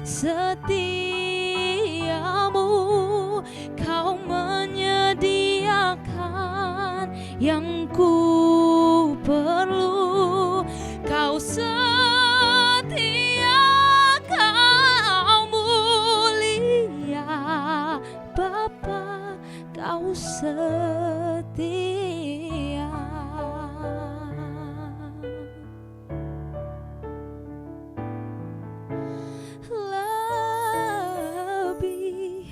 setiamu, kau menyediakan yang ku perlu. Kau setia, kau mulia Bapa, kau setia. Lebih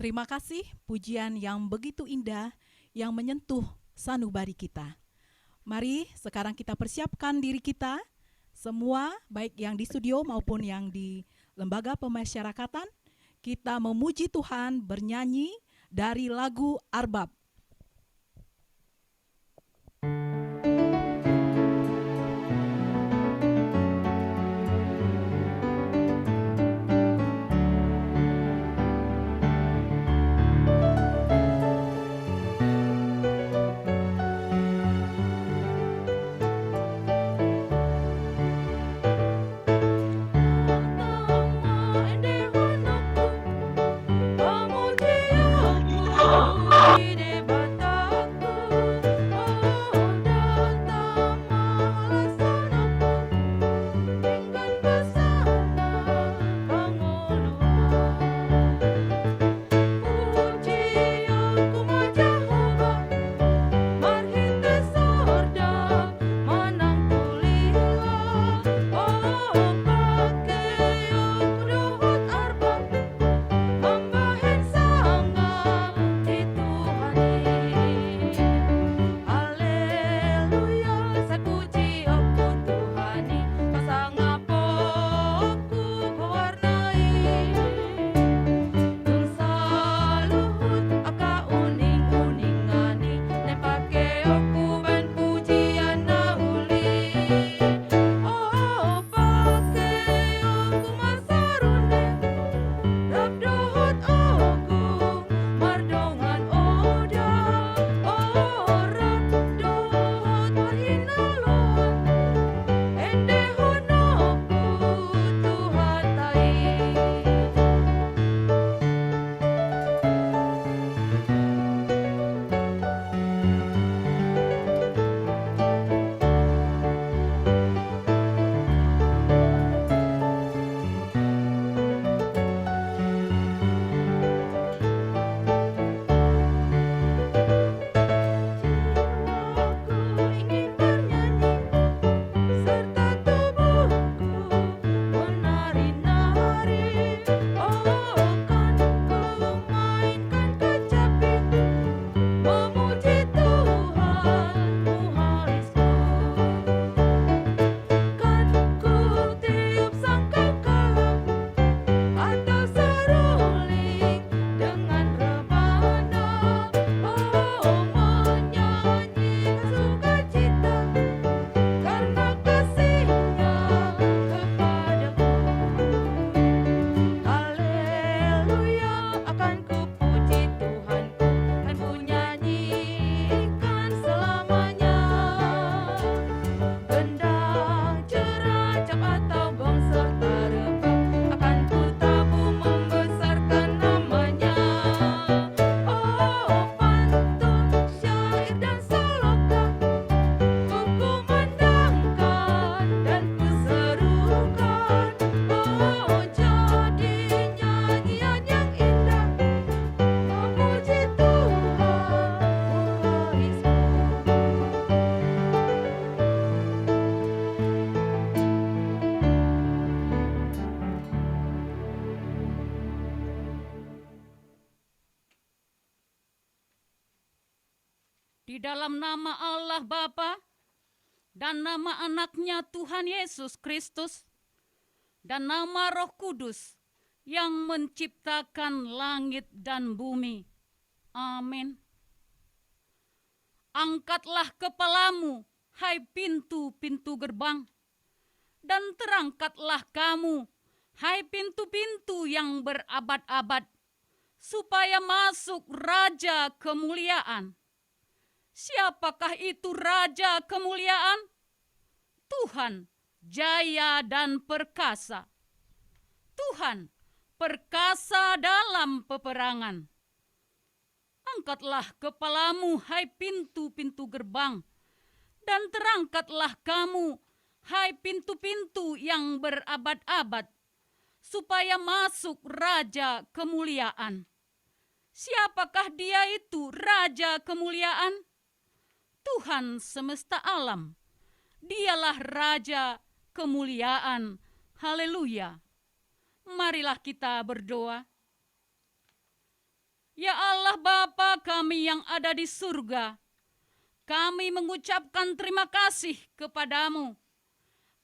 Terima kasih pujian yang begitu indah yang menyentuh sanubari kita. Mari sekarang kita persiapkan diri kita, semua baik yang di studio maupun yang di lembaga pemasyarakatan, kita memuji Tuhan bernyanyi dari lagu Arbab. Pemuji aku di dalam nama Allah Bapa dan nama anaknya Tuhan Yesus Kristus dan nama Roh Kudus yang menciptakan langit dan bumi. Amin. Angkatlah kepalamu, hai pintu-pintu gerbang, dan terangkatlah kamu, hai pintu-pintu yang berabad-abad, supaya masuk Raja Kemuliaan. Siapakah itu Raja Kemuliaan? Tuhan, jaya dan perkasa. Tuhan, perkasa dalam peperangan. Angkatlah kepalamu, hai pintu-pintu gerbang, dan terangkatlah kamu, hai pintu-pintu yang berabad-abad, supaya masuk Raja Kemuliaan. Siapakah dia itu, Raja Kemuliaan? Tuhan semesta alam. Dialah Raja Kemuliaan. Haleluya. Marilah kita berdoa. Ya Allah Bapa kami yang ada di surga, kami mengucapkan terima kasih kepadamu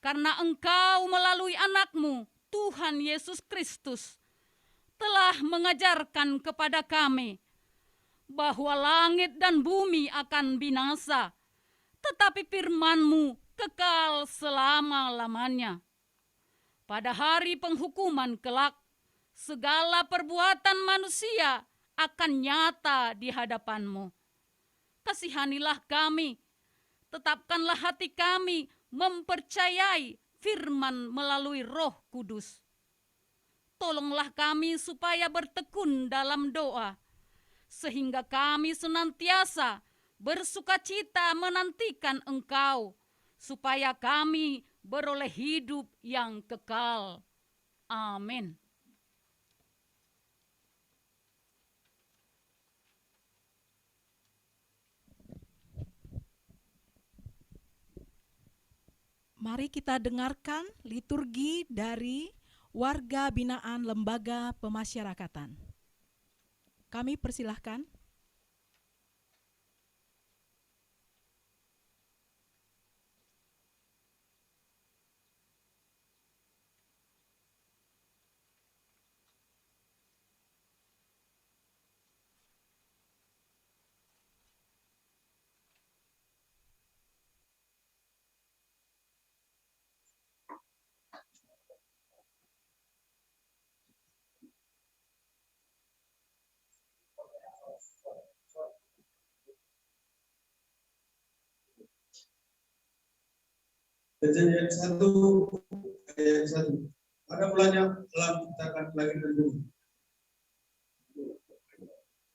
karena Engkau melalui anakmu Tuhan Yesus Kristus telah mengajarkan kepada kami bahwa langit dan bumi akan binasa, tetapi firman-Mu kekal selama-lamanya. Pada hari penghukuman kelak, segala perbuatan manusia akan nyata di hadapan-Mu. Kasihanilah kami, tetapkanlah hati kami mempercayai firman melalui Roh Kudus. Tolonglah kami supaya bertekun dalam doa, sehingga kami senantiasa bersukacita menantikan Engkau, supaya kami beroleh hidup yang kekal. Amin. Mari kita dengarkan liturgi dari Warga Binaan Lembaga Pemasyarakatan. Kami persilahkan. Kejadian 1 ayat 1. Pada mulanya telah menciptakan langit dan bumi.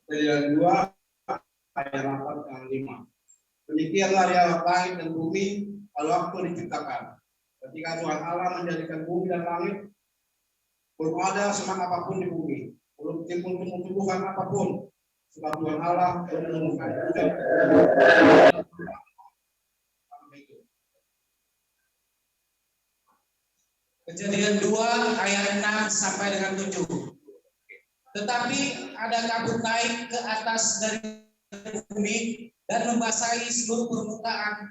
Kejadian 2 ayat 8 dan 5. Demikianlah ya langit dan bumi pada waktu diciptakan. Ketika Tuhan Allah menjadikan bumi dan langit, belum ada semak apapun di bumi, belum timbul tumbuh-tumbuhan apapun, sebab Tuhan Allah menurunkan hujan. Kejadian 2 ayat 6 sampai dengan 7. Tetapi ada kabut naik ke atas dari bumi dan membasahi seluruh permukaan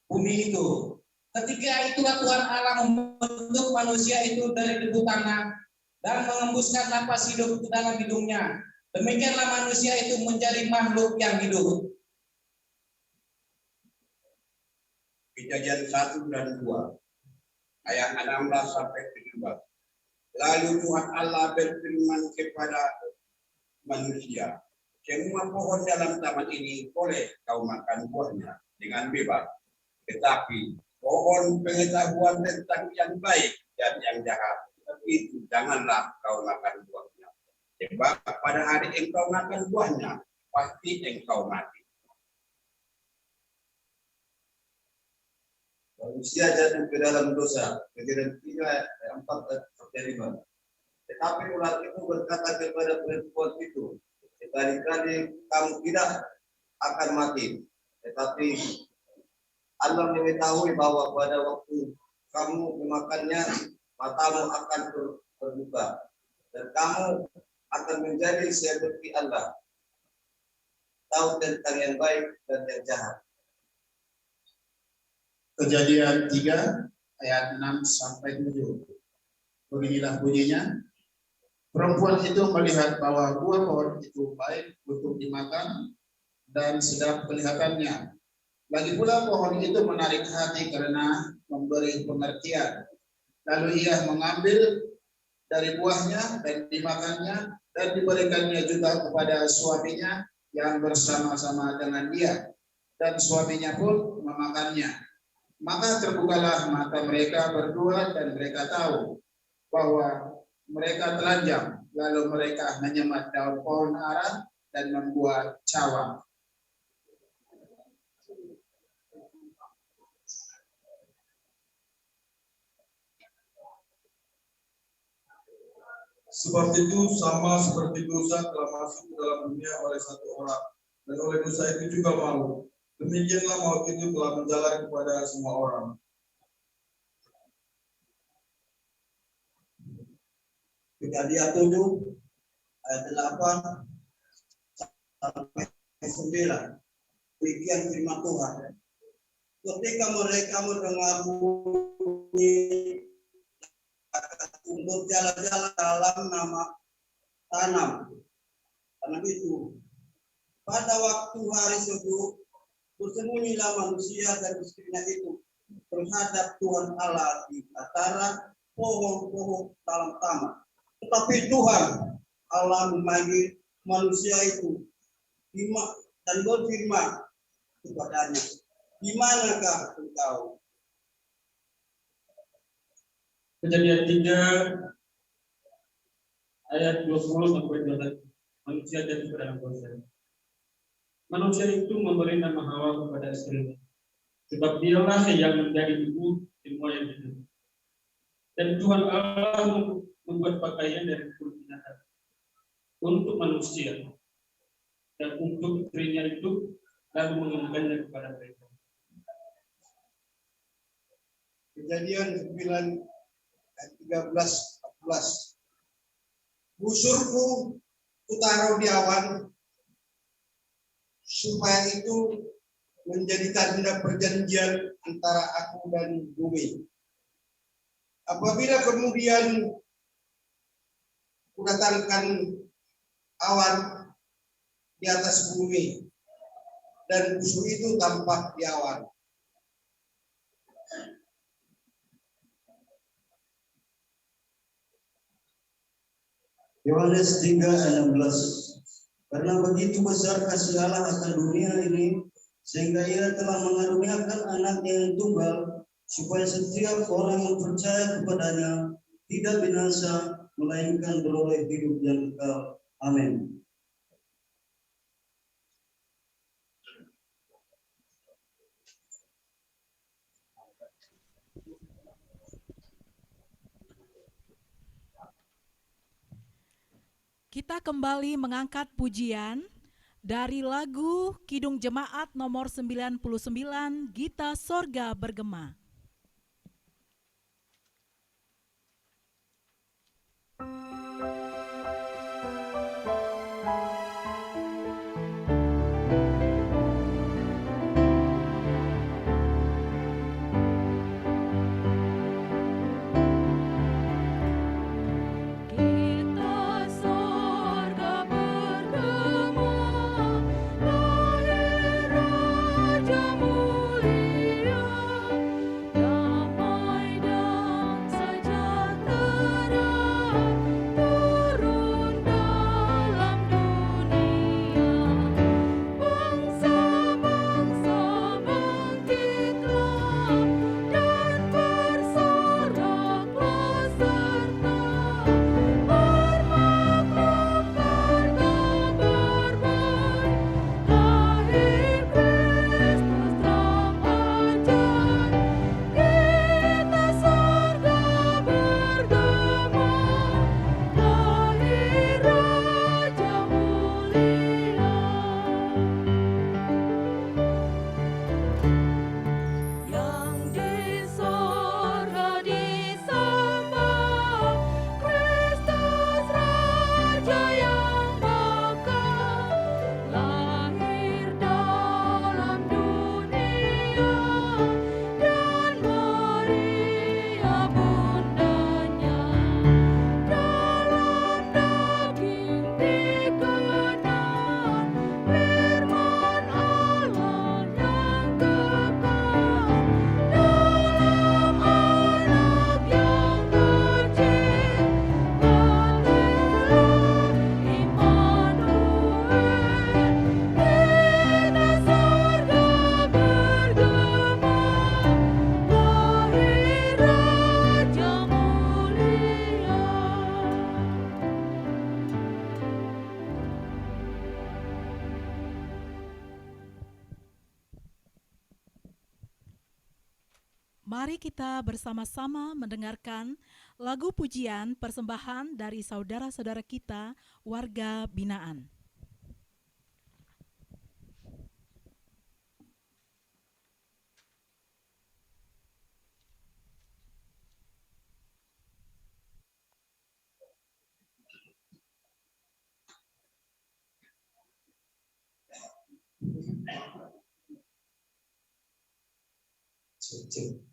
bumi itu. Ketika itu Tuhan Allah membentuk manusia itu dari debu tanah dan mengembuskan napas hidup ke dalam hidungnya. Demikianlah manusia itu menjadi makhluk yang hidup. Kejadian 1 dan 2 ayat 16 sampai 17. Lalu Tuhan Allah berfirman kepada manusia, semua pohon dalam taman ini boleh kau makan buahnya dengan bebas, tetapi pohon pengetahuan tentang yang baik dan yang jahat itu janganlah kau makan buahnya, sebab pada hari engkau makan buahnya pasti engkau mati. Manusia jatuh ke dalam dosa. Kejadian 3 ayat 4 sampai 5. Tetapi ular itu berkata kepada perempuan itu, sekali-kali kamu tidak akan mati. Tetapi Allah mengetahui bahwa pada waktu kamu memakannya, matamu akan terbuka dan kamu akan menjadi seperti Allah, tahu tentang yang baik dan yang jahat. Kejadian 3 ayat 6 sampai 7. Beginilah bunyinya. Perempuan itu melihat bahwa buah pohon itu baik untuk dimakan dan sedap kelihatannya. Lagi pula pohon itu menarik hati karena memberi pengertian. Lalu ia mengambil dari buahnya dan dimakannya dan diberikannya juga kepada suaminya yang bersama-sama dengan dia. Dan suaminya pun memakannya. Maka terbukalah mata mereka berdua dan mereka tahu bahwa mereka telanjang. Lalu mereka menyemat daun pohon ara dan membuat cawang. Sebab itu sama seperti dosa telah masuk ke dalam dunia oleh satu orang, dan oleh dosa itu juga maut. Demikianlah maut itu telah menjalar kepada semua orang. Kejadian 7 ayat 8 sampai 9. Demikian firman Tuhan. Ketika mereka mendengar bunyi untuk jalan-jalan dalam nama tanam itu, pada waktu hari sejuk bersembunyilah manusia dan istrinya itu terhadap Tuhan Allah di antara pohon-pohon dalam taman. Tetapi Tuhan Allah memanggil manusia itu dan berfirman kepadanya, di manakah engkau? Kejadian 3 ayat 20 sampai 21. Manusia jatuh ke dalam dosa. Manusia itu memberi nama Hawa kepada istrinya, sebab dialah yang menjadi ibu semua yang hidup. Dan Tuhan Allah membuat pakaian dari kulit binatang untuk manusia dan untuk istrinya itu, lalu mengenakannya kepada mereka. Kejadian 9 ayat 13-14. Busurku kutaruh di awan supaya itu menjadi tanda perjanjian antara aku dan bumi. Apabila kemudian kudatangkan awan di atas bumi dan busur itu tampak di awan. Yohanes 3:16. Karena begitu besar kasih Allah akan dunia ini, sehingga ia telah mengaruniakan anaknya yang tunggal, supaya setiap orang yang percaya kepadanya tidak binasa, melainkan beroleh hidup yang kekal. Amin. Kita kembali mengangkat pujian dari lagu Kidung Jemaat nomor 99, Gita Sorga Bergema. Damai dan sejahtera Mari kita bersama-sama mendengarkan lagu pujian persembahan dari saudara-saudara kita, warga binaan. Cek.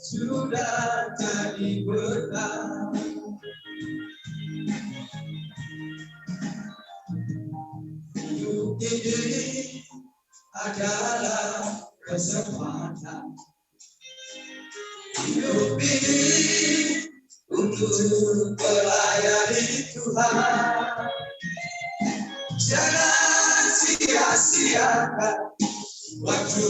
Sudah jadi berkah. Hidup ini adalah kesempatan. Hidup ini untuk melayani Tuhan. Jangan sia-siakan waktu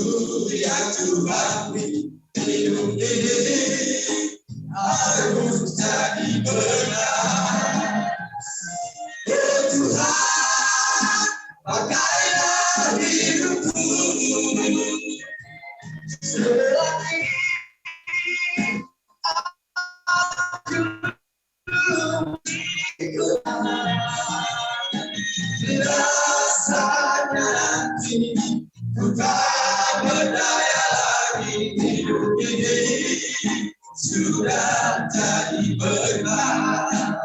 yang Tuhan beri. Hidup ini harus jadi benar. Oh Tuhan, pakailah hidupku selagi aku ikut. Rasanya nanti ku tak berdaya lagi. Hidup ini sudah jadi berkah.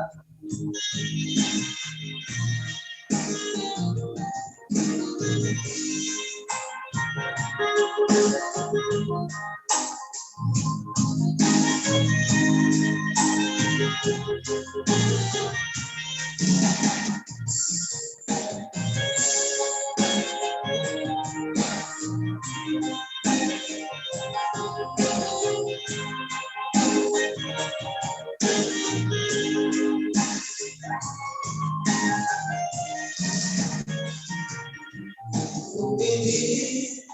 Ini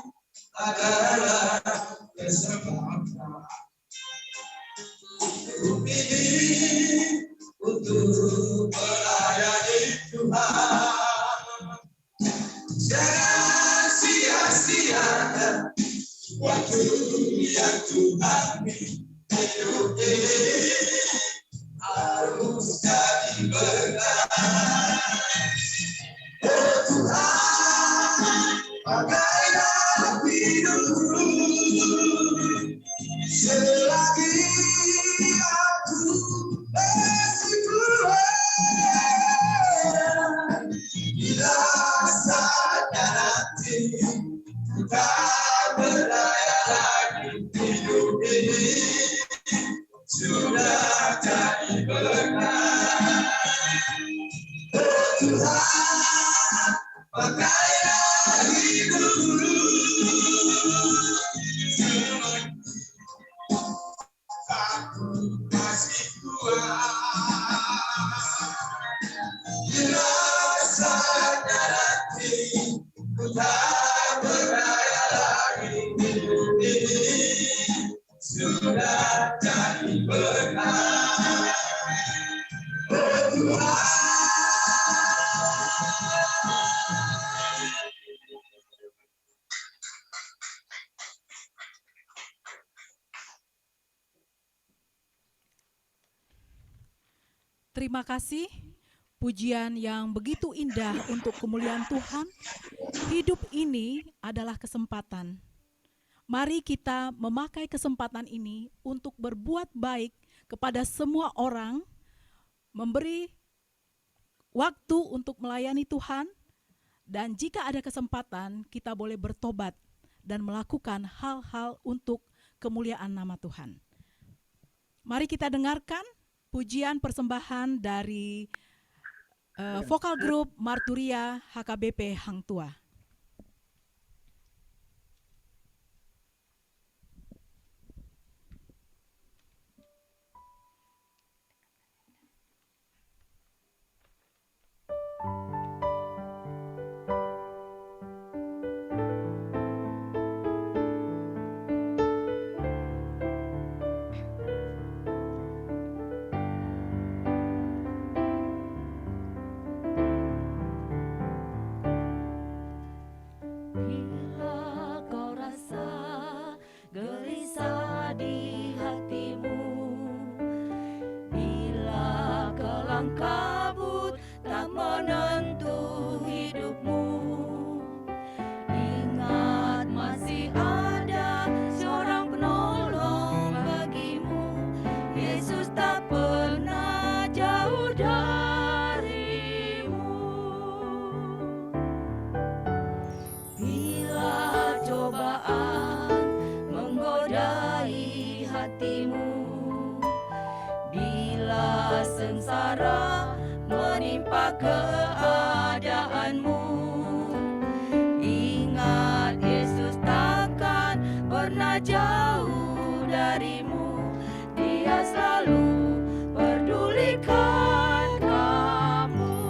adalah kesempatan. Hidup ini untuk melayani Tuhan. Jangan sia-siakan waktu yang Tuhan beri. Hidup ini harus jadi benar. Oh Tuhan, pakailah hidupku selagi aku masih kuat. Bila saatnya nanti ku tak berdaya lagi. Hidup ini sudah jadi berkah. Oh Tuhan, pakailah hidupku aku masih kuat. Bila saatnya nanti ku tak berdaya lagi. Hidup ini sudah jadi berkah. Oh Tuhan, Terima kasih, pujian yang begitu indah untuk kemuliaan Tuhan. Hidup ini adalah kesempatan. Mari kita memakai kesempatan ini untuk berbuat baik kepada semua orang, memberi waktu untuk melayani Tuhan, dan jika ada kesempatan kita boleh bertobat dan melakukan hal-hal untuk kemuliaan nama Tuhan. Mari kita dengarkan pujian persembahan dari vokal grup Marturia HKBP Hang Tua. Bila kau rasa gelisah di hatimu, bila kelam kabut tak menentu hidupmu, ingat masih ada seorang penolong bagimu. Yesus tak pernah jauh darimu. Bila cobaan menggodai hatimu, bila sengsara menimpa keadaanmu, ingat Yesus takkan pernah jauh darimu. Dia selalu pedulikan kamu.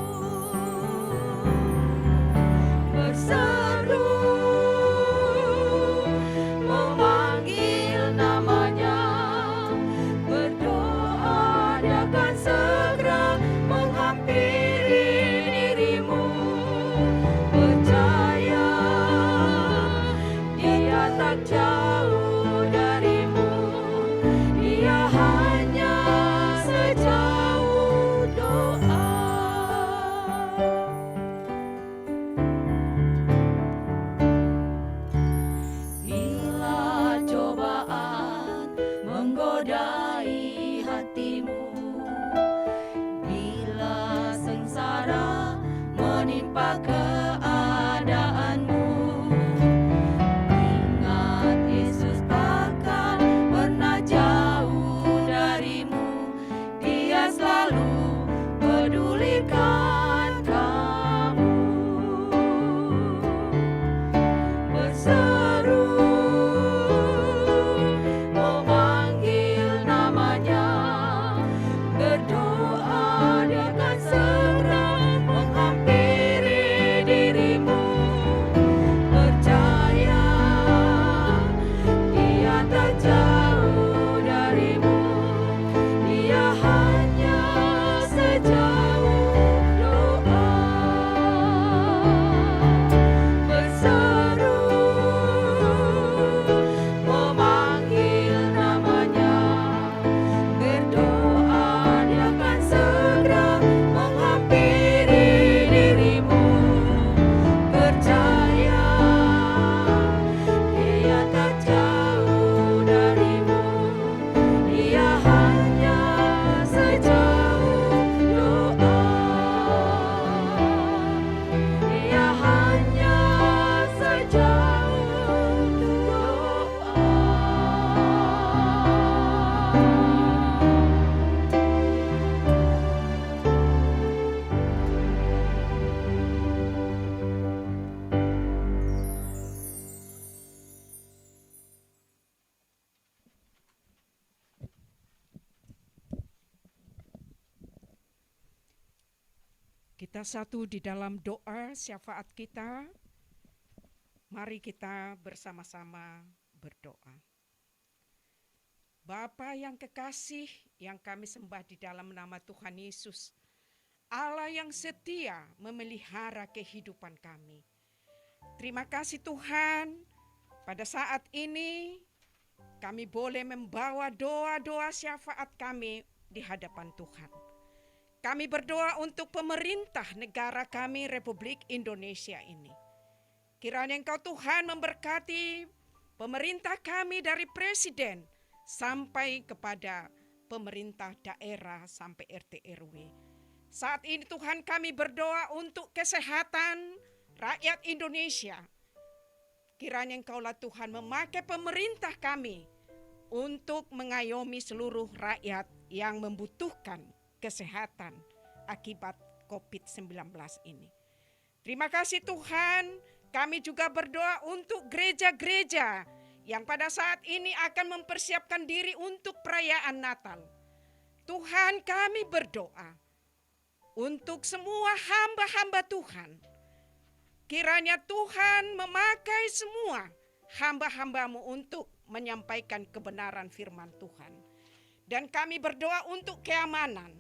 Berseru memanggil namanya, berdoa dia akan segera menghampiri dirimu. Percaya dia tak jauh darimu, dia hanya sejauh doa. Bila cobaan menggodai hatimu, bila sengsara menimpa keadaanmu, ingat Yesus takkan pernah jauh darimu. Dia selalu pedulikan kamu. Berseru memanggil namanya, berdoa dia akan segera menghampiri dirimu. Percaya dia tak jauh darimu, dia hanya sejauh doa. Berseru memanggil namanya, berdoa dia akan segera menghampiri dirimu. Percaya dia tak jauh darimu, dia hanya sejauh doa. Dia hanya sejauh doa. Kita satu di dalam doa syafaat kita. Mari kita bersama-sama berdoa. Bapa yang kekasih, yang kami sembah di dalam nama Tuhan Yesus, Allah yang setia memelihara kehidupan kami. Terima kasih Tuhan, pada saat ini kami boleh membawa doa-doa syafaat kami di hadapan Tuhan. Kami berdoa untuk pemerintah negara kami Republik Indonesia ini. Kiranya Engkau Tuhan memberkati pemerintah kami dari presiden sampai kepada pemerintah daerah sampai RT RW. Saat ini Tuhan kami berdoa untuk kesehatan rakyat Indonesia. Kiranya Engkaulah Tuhan memakai pemerintah kami untuk mengayomi seluruh rakyat yang membutuhkan kesehatan akibat COVID-19 ini. Terima kasih Tuhan, kami juga berdoa untuk gereja-gereja yang pada saat ini akan mempersiapkan diri untuk perayaan Natal. Tuhan, kami berdoa untuk semua hamba-hamba Tuhan. Kiranya Tuhan memakai semua hamba-hambamu untuk menyampaikan kebenaran firman Tuhan. Dan kami berdoa untuk keamanan.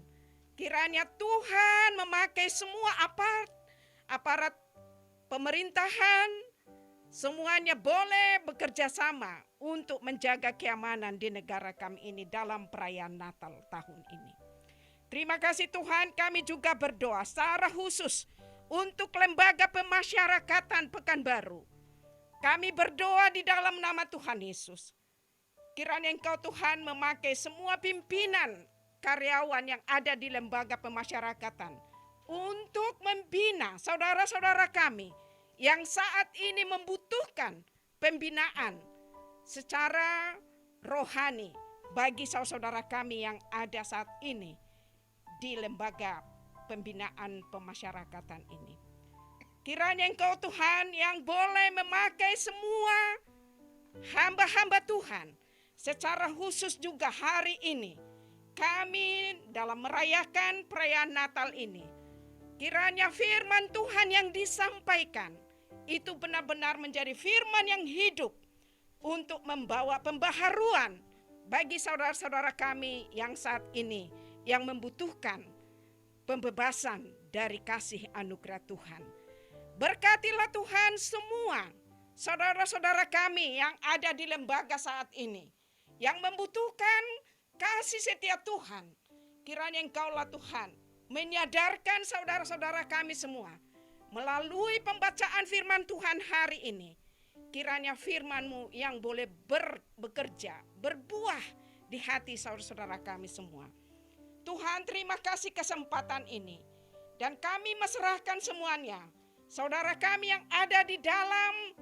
Kiranya Tuhan memakai semua aparat pemerintahan, semuanya boleh bekerja sama untuk menjaga keamanan di negara kami ini dalam perayaan Natal tahun ini. Terima kasih Tuhan, kami juga berdoa secara khusus untuk lembaga pemasyarakatan Pekanbaru. Kami berdoa di dalam nama Tuhan Yesus. Kiranya Engkau Tuhan memakai semua pimpinan karyawan yang ada di lembaga pemasyarakatan untuk membina saudara-saudara kami yang saat ini membutuhkan pembinaan secara rohani bagi saudara-saudara kami yang ada saat ini di lembaga pembinaan pemasyarakatan ini. Kiranya Engkau Tuhan yang boleh memakai semua hamba-hamba Tuhan secara khusus juga hari ini. Kami dalam merayakan perayaan Natal ini, kiranya firman Tuhan yang disampaikan itu benar-benar menjadi firman yang hidup untuk membawa pembaharuan bagi saudara-saudara kami yang saat ini yang membutuhkan pembebasan dari kasih anugerah Tuhan. Berkatilah Tuhan semua saudara-saudara kami yang ada di lembaga saat ini yang membutuhkan kasih setia Tuhan. Kiranya Engkaulah Tuhan menyadarkan saudara-saudara kami semua melalui pembacaan firman Tuhan hari ini. Kiranya firman-Mu yang boleh bekerja, berbuah di hati saudara-saudara kami semua. Tuhan, terima kasih kesempatan ini. Dan kami meserahkan semuanya. Saudara kami yang ada di dalam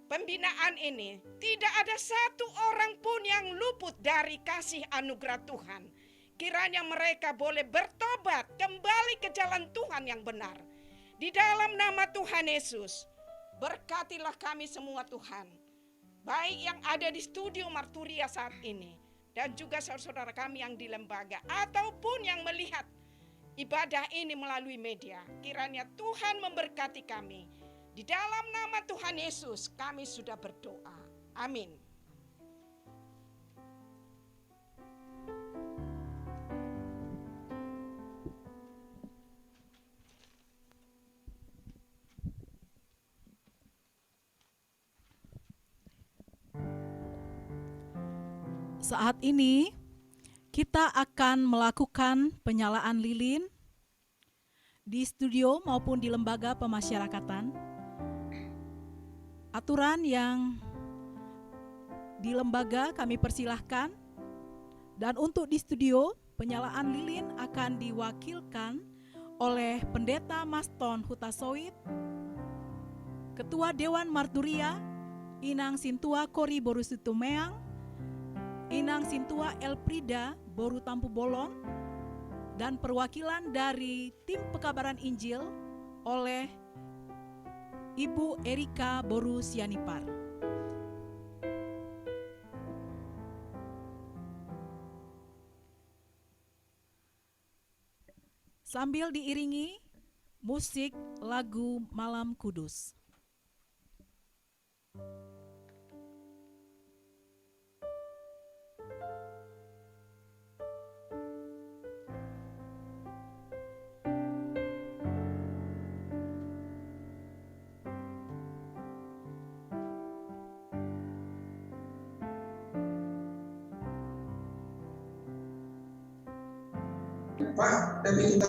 pembinaan ini, tidak ada satu orang pun yang luput dari kasih anugerah Tuhan. Kiranya mereka boleh bertobat kembali ke jalan Tuhan yang benar. Di dalam nama Tuhan Yesus, berkatilah kami semua Tuhan. Baik yang ada di studio Marturia saat ini, dan juga saudara-saudara kami yang di lembaga, ataupun yang melihat ibadah ini melalui media. Kiranya Tuhan memberkati kami. Di dalam nama Tuhan Yesus kami sudah berdoa. Amin. Saat ini kita akan melakukan penyalaan lilin di studio maupun di lembaga pemasyarakatan. Aturan yang di lembaga kami persilahkan, dan untuk di studio penyalaan lilin akan diwakilkan oleh Pendeta Maston Hutasoit, Ketua Dewan Marturia Inang Sintua Kori Boru Situmeang, Inang Sintua Elprida Boru Tampu Bolon, dan perwakilan dari tim pekabaran Injil oleh Ibu Erika Boru Sianipar. Sambil diiringi musik lagu Malam Kudus. Pak, tapi kita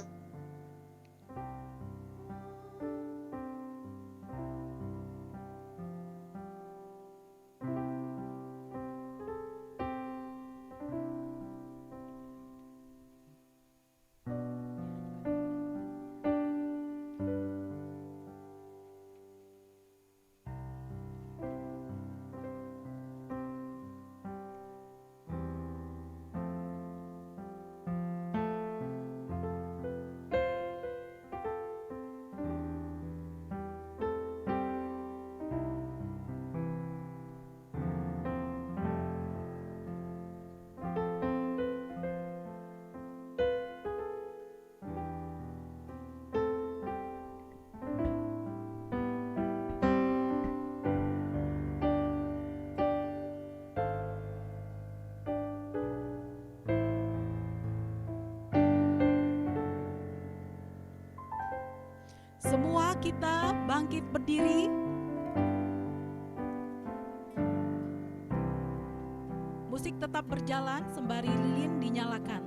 kita bangkit berdiri. Musik tetap berjalan sembari lilin dinyalakan.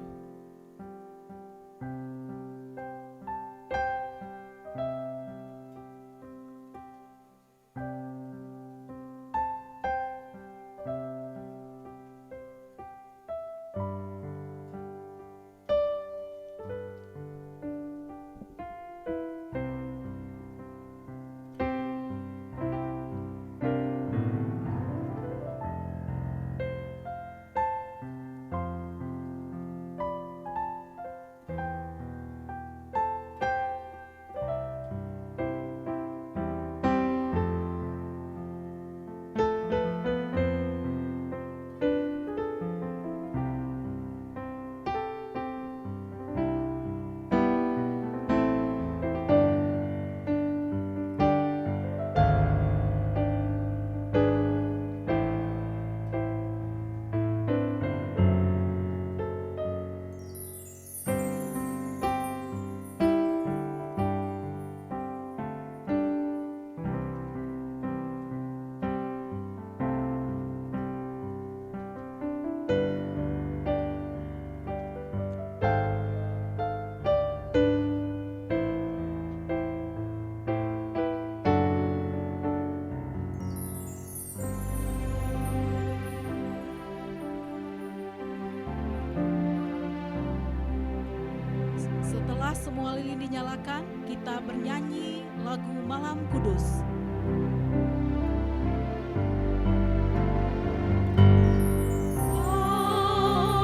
Setelah semua lilin dinyalakan, kita bernyanyi lagu Malam Kudus.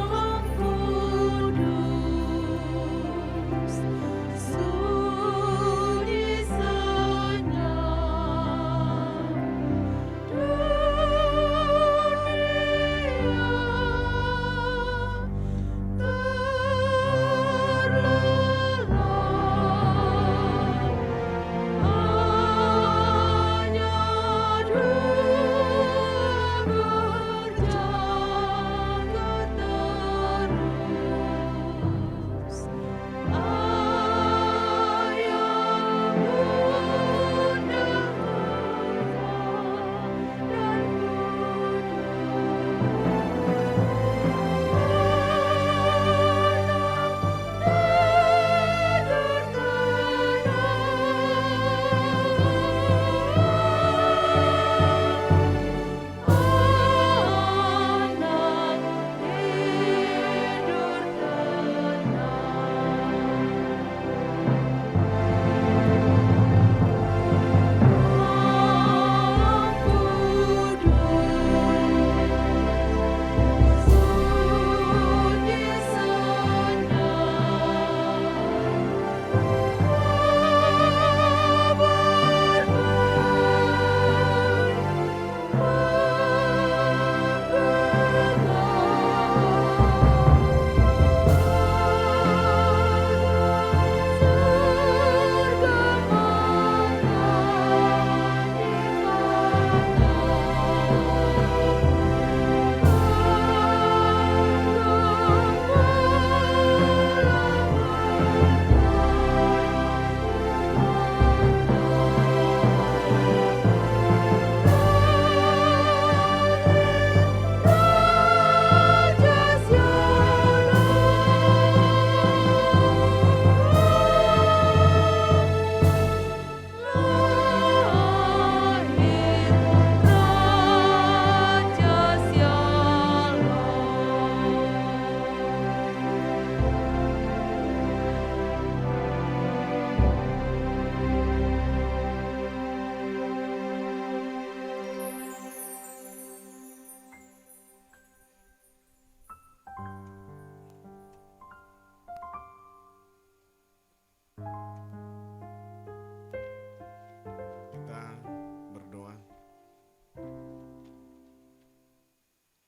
Malam Kudus, sunyi senyap,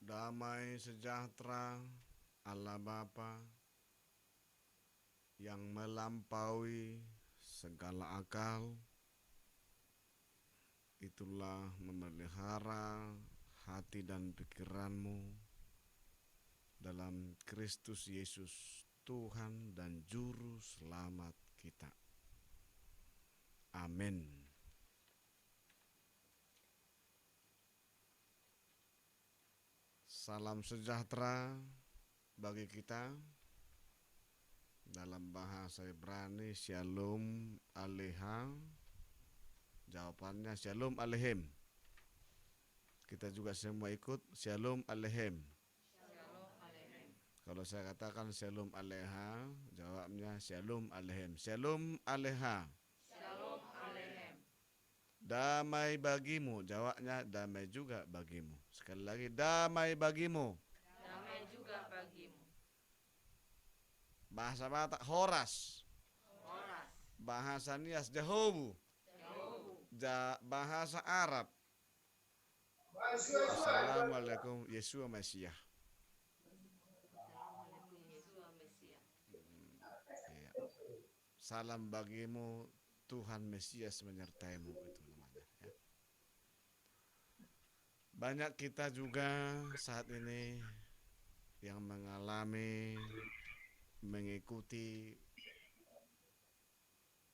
Damai sejahtera Allah Bapa yang melampaui segala akal, itulah memelihara hati dan pikiranmu dalam Kristus Yesus, Tuhan dan Juru Selamat kita. Amin. Salam sejahtera bagi kita. Dalam bahasa Ibrani Shalom Aleha. Jawabannya Shalom Alehem. Kita juga semua ikut Shalom Alehem. Kalau saya katakan Shalom Aleha, jawabnya Shalom Alehem. Shalom Aleha. Shalom Aleichem. Damai bagimu, jawabnya damai juga bagimu. Sekali lagi, damai bagimu. Damai juga bagimu. Bahasa Batak Horas. Horas. Bahasa Nias Jahobu. Bahasa Arab. Assalamualaikum Yesua Mesiah. Salam bagimu, Tuhan Mesias menyertaimu, itu namanya ya. Banyak kita juga saat ini yang mengalami mengikuti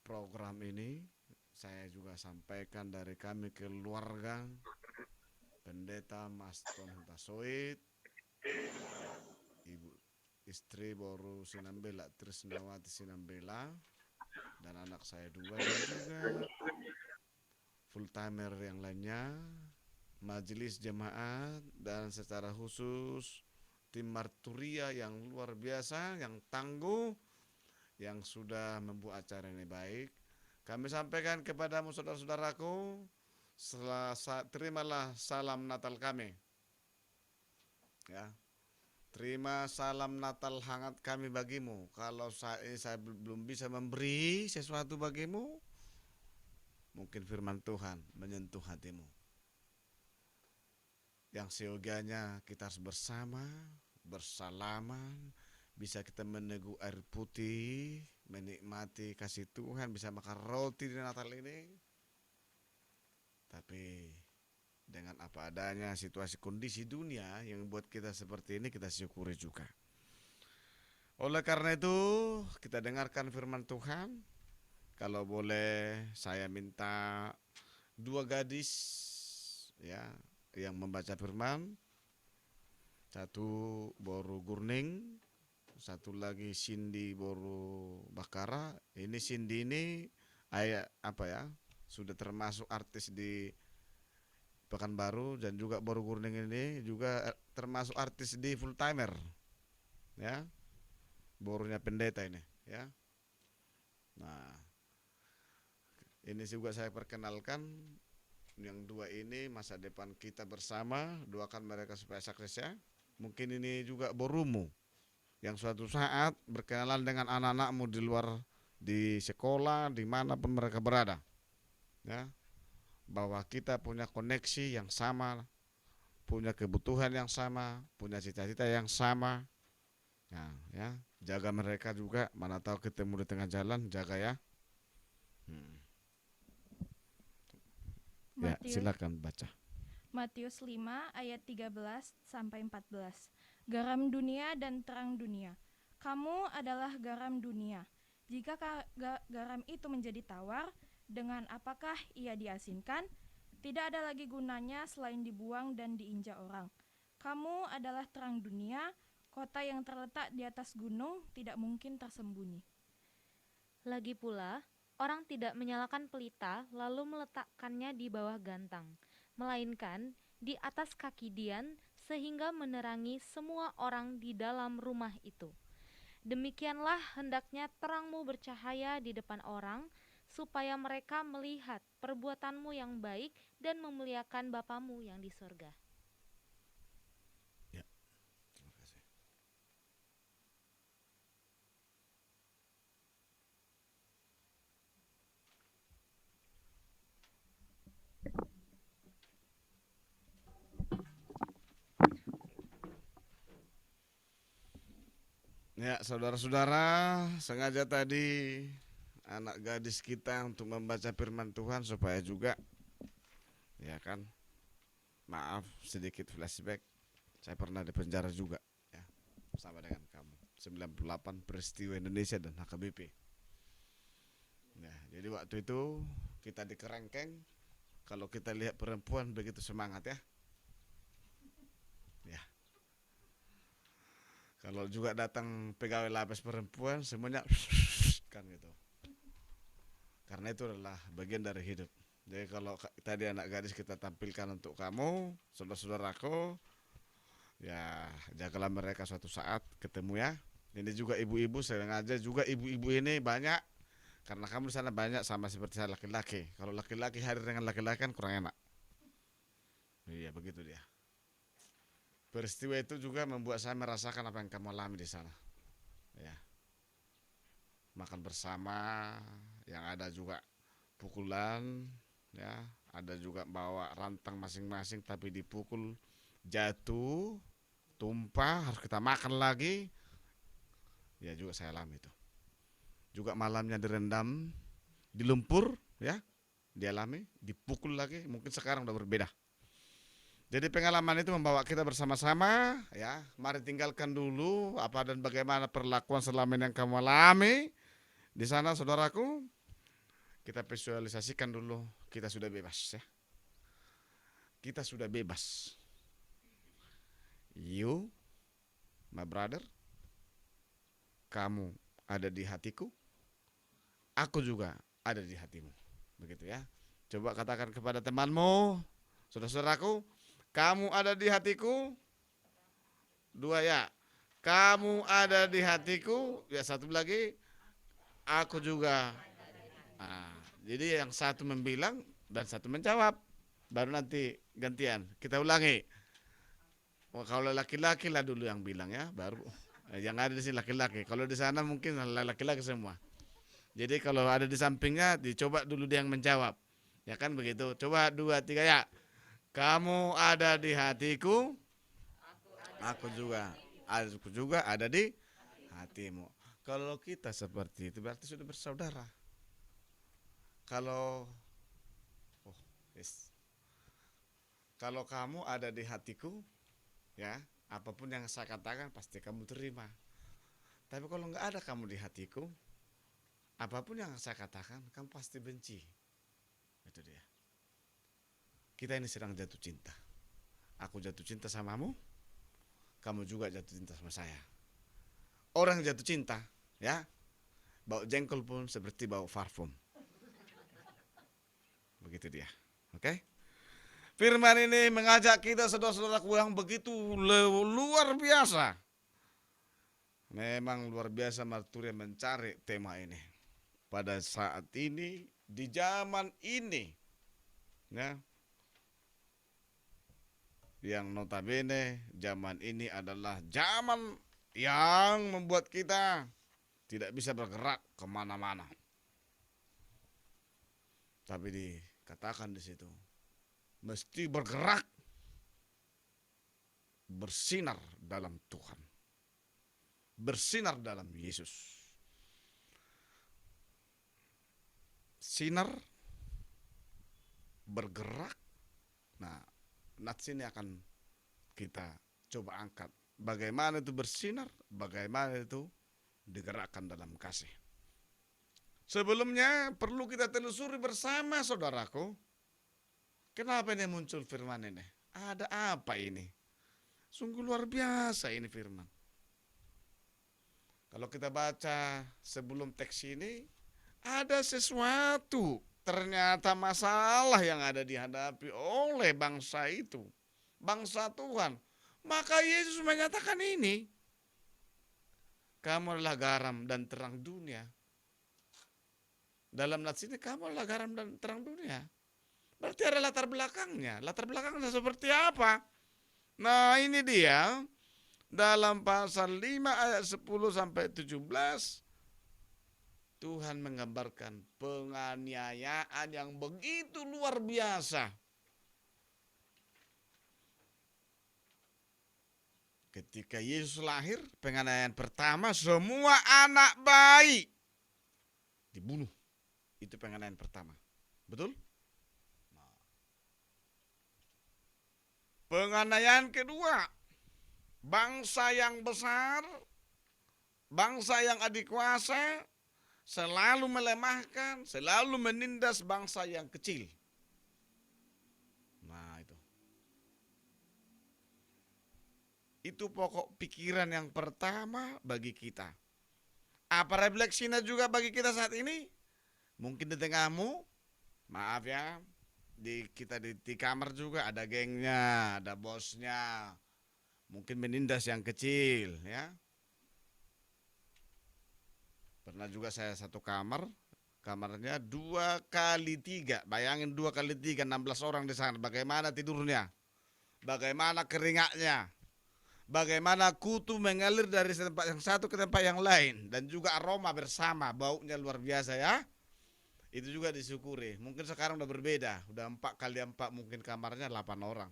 program ini. Saya juga sampaikan dari kami keluarga Pendeta Mas Ton Hutasoid, Ibu istri Boru Sinambela Trisnawati Sinambela, dan anak saya 2, dan juga full timer yang lainnya, majelis jemaat, dan secara khusus tim Marturia yang luar biasa, yang tangguh, yang sudah membuat acara ini baik. Kami sampaikan kepadamu saudara-saudaraku, terimalah salam Natal kami. Ya. Terima salam Natal hangat kami bagimu. Kalau saya belum bisa memberi sesuatu bagimu, mungkin firman Tuhan menyentuh hatimu. Yang seyogianya kita harus bersama, bersalaman, bisa kita meneguk air putih, menikmati kasih Tuhan, bisa makan roti di Natal ini. Tapi dengan apa adanya situasi kondisi dunia yang membuat kita seperti ini, kita syukuri juga. Oleh karena itu, kita dengarkan firman Tuhan. Kalau boleh saya minta 2 gadis ya yang membaca firman. Satu Boru Gurning, satu lagi Cindy Boru Bakara. Ini Cindy ini sudah termasuk artis di Pekanbaru, dan juga Boru Gurning ini juga termasuk artis di full timer. Ya. Borunya pendeta ini, ya. Nah, ini juga saya perkenalkan yang 2 ini masa depan kita bersama, doakan mereka supaya sukses ya. Mungkin ini juga borumu yang suatu saat berkenalan dengan anak-anakmu di luar, di sekolah, dimanapun mereka berada, ya, bahwa kita punya koneksi yang sama, punya kebutuhan yang sama, punya cita-cita yang sama. Nah, ya, jaga mereka juga, mana tahu ketemu di tengah jalan, jaga ya. Ya, silakan baca. Matius 5 ayat 13 sampai 14. Garam dunia dan terang dunia. Kamu adalah garam dunia. Jika garam itu menjadi tawar, dengan apakah ia diasinkan? Tidak ada lagi gunanya selain dibuang dan diinjak orang. Kamu adalah terang dunia. Kota yang terletak di atas gunung tidak mungkin tersembunyi. Lagi pula, orang tidak menyalakan pelita lalu meletakkannya di bawah gantang, melainkan di atas kaki dian sehingga menerangi semua orang di dalam rumah itu. Demikianlah hendaknya terangmu bercahaya di depan orang, supaya mereka melihat perbuatanmu yang baik dan memuliakan Bapamu yang di surga. Ya, terima kasih. Ya, saudara-saudara, sengaja tadi anak gadis kita untuk membaca firman Tuhan supaya juga, ya kan, maaf sedikit flashback, saya pernah di penjara juga, ya, bersama dengan kamu. 98 peristiwa Indonesia dan HKBP. Nah, jadi waktu itu kita di kerengkeng, kalau kita lihat perempuan begitu semangat ya. Ya. Kalau juga datang pegawai lapas perempuan semuanya kan gitu. Karena itu adalah bagian dari hidup. Jadi kalau tadi anak gadis kita tampilkan untuk kamu, saudara-saudaraku, ya jagalah mereka suatu saat ketemu ya. Ini juga ibu-ibu, sengaja juga ibu-ibu ini banyak, karena kamu di sana banyak sama seperti saya laki-laki. Kalau laki-laki hadir dengan laki-laki kan kurang enak. Iya begitu dia. Peristiwa itu juga membuat saya merasakan apa yang kamu alami di sana. Ya. Makan bersama, yang ada juga pukulan, ya, ada juga bawa rantang masing-masing tapi dipukul, jatuh, tumpah, harus kita makan lagi. Ya juga saya alami itu. Juga malamnya direndam di lumpur, ya, dialami, dipukul lagi, mungkin sekarang udah berbeda. Jadi pengalaman itu membawa kita bersama-sama, ya. Mari tinggalkan dulu apa dan bagaimana perlakuan selama ini yang kamu alami di sana, saudaraku. Kita visualisasikan dulu, kita sudah bebas, ya. Kita sudah bebas. You, my brother, kamu ada di hatiku, aku juga ada di hatimu. Begitu ya. Coba katakan kepada temanmu, saudara-saudaraku, kamu ada di hatiku. Dua ya. Kamu ada di hatiku. Ya satu lagi. Aku juga. Nah, jadi yang satu membilang dan satu menjawab. Baru nanti gantian. Kita ulangi. Oh, kalau laki-laki lah dulu yang bilang ya. Baru yang ada di sini laki-laki. Kalau di sana mungkin laki-laki semua. Jadi kalau ada di sampingnya dicoba dulu dia yang menjawab. Ya kan begitu. Coba 2, 3 ya. Kamu ada di hatiku, aku juga ada di hatimu. Kalau kita seperti itu berarti sudah bersaudara. Kalau kalau kamu ada di hatiku, ya apapun yang saya katakan pasti kamu terima. Tapi kalau nggak ada kamu di hatiku, apapun yang saya katakan kamu pasti benci. Itu dia. Kita ini sedang jatuh cinta. Aku jatuh cinta samamu, kamu juga jatuh cinta sama saya. Orang jatuh cinta, ya, bau jengkol pun seperti bau parfum. Begitu dia, oke? Firman ini mengajak kita saudara-saudaraku yang begitu luar biasa. Memang luar biasa Marturia mencari tema ini. Pada saat ini, di zaman ini, ya, yang notabene zaman ini adalah zaman yang membuat kita tidak bisa bergerak kemana-mana. Tapi dikatakan di situ, mesti bergerak, bersinar dalam Tuhan, bersinar dalam Yesus. Sinar, bergerak. Nah, nats ini akan kita coba angkat. Bagaimana itu bersinar, bagaimana itu digerakkan dalam kasih. Sebelumnya perlu kita telusuri bersama saudaraku. Kenapa ini muncul firman ini? Ada apa ini? Sungguh luar biasa ini firman. Kalau kita baca sebelum teks ini, ada sesuatu. Ternyata masalah yang ada dihadapi oleh bangsa itu, bangsa Tuhan. Maka Yesus menyatakan ini, kamu adalah garam dan terang dunia. Dalam nats ini kamu adalah garam dan terang dunia. Berarti ada latar belakangnya. Latar belakangnya seperti apa? Nah ini dia, dalam pasal 5 ayat 10 sampai 17, Tuhan menggambarkan penganiayaan yang begitu luar biasa. Ketika Yesus lahir, penganiayaan pertama, semua anak bayi dibunuh. Itu penganiayaan pertama. Betul? Penganiayaan kedua, bangsa yang besar, bangsa yang adikuasa, selalu melemahkan, selalu menindas bangsa yang kecil. Nah, itu pokok pikiran yang pertama bagi kita. Apa refleksinya juga bagi kita saat ini? Mungkin di tengahmu, maaf ya, kita di kamar juga ada gengnya, ada bosnya, mungkin menindas yang kecil, ya. Pernah juga saya satu kamar, kamarnya 2x3, bayangin 2x3, 16 orang di sana. Bagaimana tidurnya? Bagaimana keringatnya? Bagaimana kutu mengalir dari tempat yang satu ke tempat yang lain. Dan juga aroma bersama, baunya luar biasa ya. Itu juga disyukuri. Mungkin sekarang udah berbeda. Udah 4x4 mungkin kamarnya 8 orang.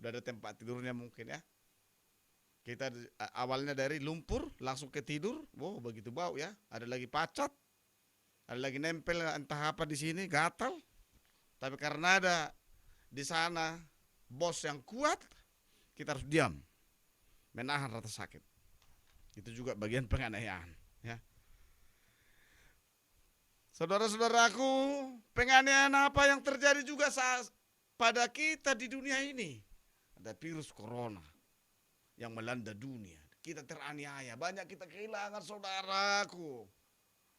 Udah ada tempat tidurnya mungkin ya. Kita awalnya dari lumpur langsung ke tidur. Wow, begitu bau ya. Ada lagi pacat. Ada lagi nempel entah apa di sini, gatal. Tapi karena ada di sana bos yang kuat, kita harus diam. Menahan rasa sakit. Itu juga bagian penganiayaan, ya. Saudara-saudaraku, penganiayaan apa yang terjadi juga pada kita di dunia ini? Ada virus corona yang melanda dunia. Kita teraniaya, banyak kita kehilangan saudaraku.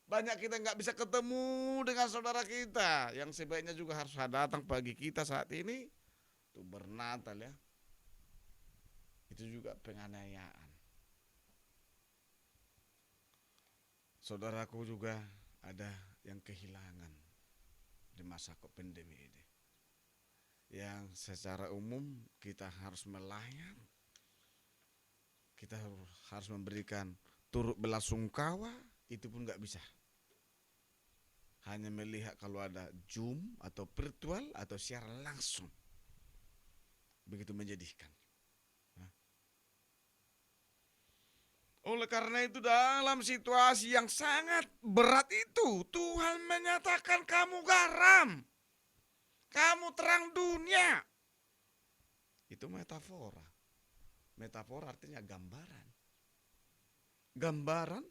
Banyak kita nggak bisa ketemu dengan saudara kita yang sebaiknya juga harus datang pagi kita saat ini untuk bernatal ya. Itu juga penganiayaan. Saudaraku juga ada yang kehilangan di masa pandemi ini. Yang secara umum kita harus melayani. Kita harus memberikan turut belasungkawa, itu pun nggak bisa. Hanya melihat kalau ada Zoom atau virtual atau secara langsung. Begitu menyedihkan. Oleh karena itu dalam situasi yang sangat berat itu, Tuhan menyatakan kamu garam. Kamu terang dunia. Itu metafora. Metafora artinya gambaran. Gambaran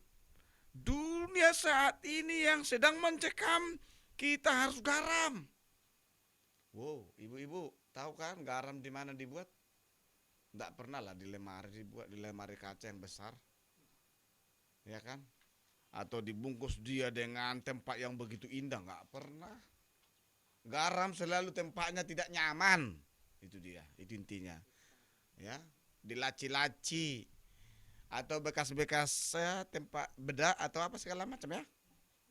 dunia saat ini yang sedang mencekam, kita harus garam. Wow, ibu-ibu tahu kan garam di mana dibuat? Tidak pernah lah di lemari dibuat, di lemari kaca yang besar. Ya kan? Atau dibungkus dia dengan tempat yang begitu indah, nggak pernah. Garam selalu tempatnya tidak nyaman. Itu dia, itu intinya. Ya, di laci-laci atau bekas-bekas tempat bedak atau apa segala macam ya.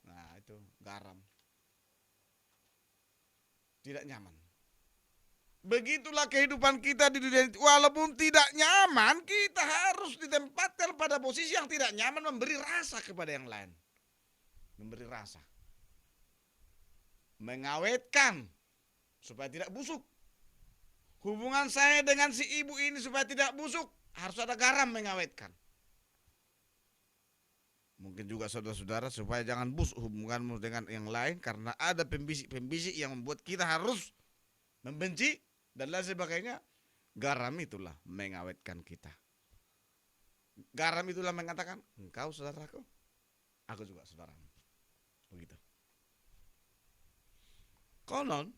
Nah, itu garam. Tidak nyaman. Begitulah kehidupan kita di dunia ini. Walaupun tidak nyaman, kita harus ditempatkan pada posisi yang tidak nyaman, memberi rasa kepada yang lain. Memberi rasa. Mengawetkan supaya tidak busuk. Hubungan saya dengan si ibu ini supaya tidak busuk, harus ada garam mengawetkan. Mungkin juga saudara-saudara supaya jangan busuk hubunganmu dengan yang lain karena ada pembisik-pembisik yang membuat kita harus membenci dan lain sebagainya. Garam itulah mengawetkan kita. Garam itulah mengatakan, engkau saudaraku, aku juga saudaramu. Begitu. Konon,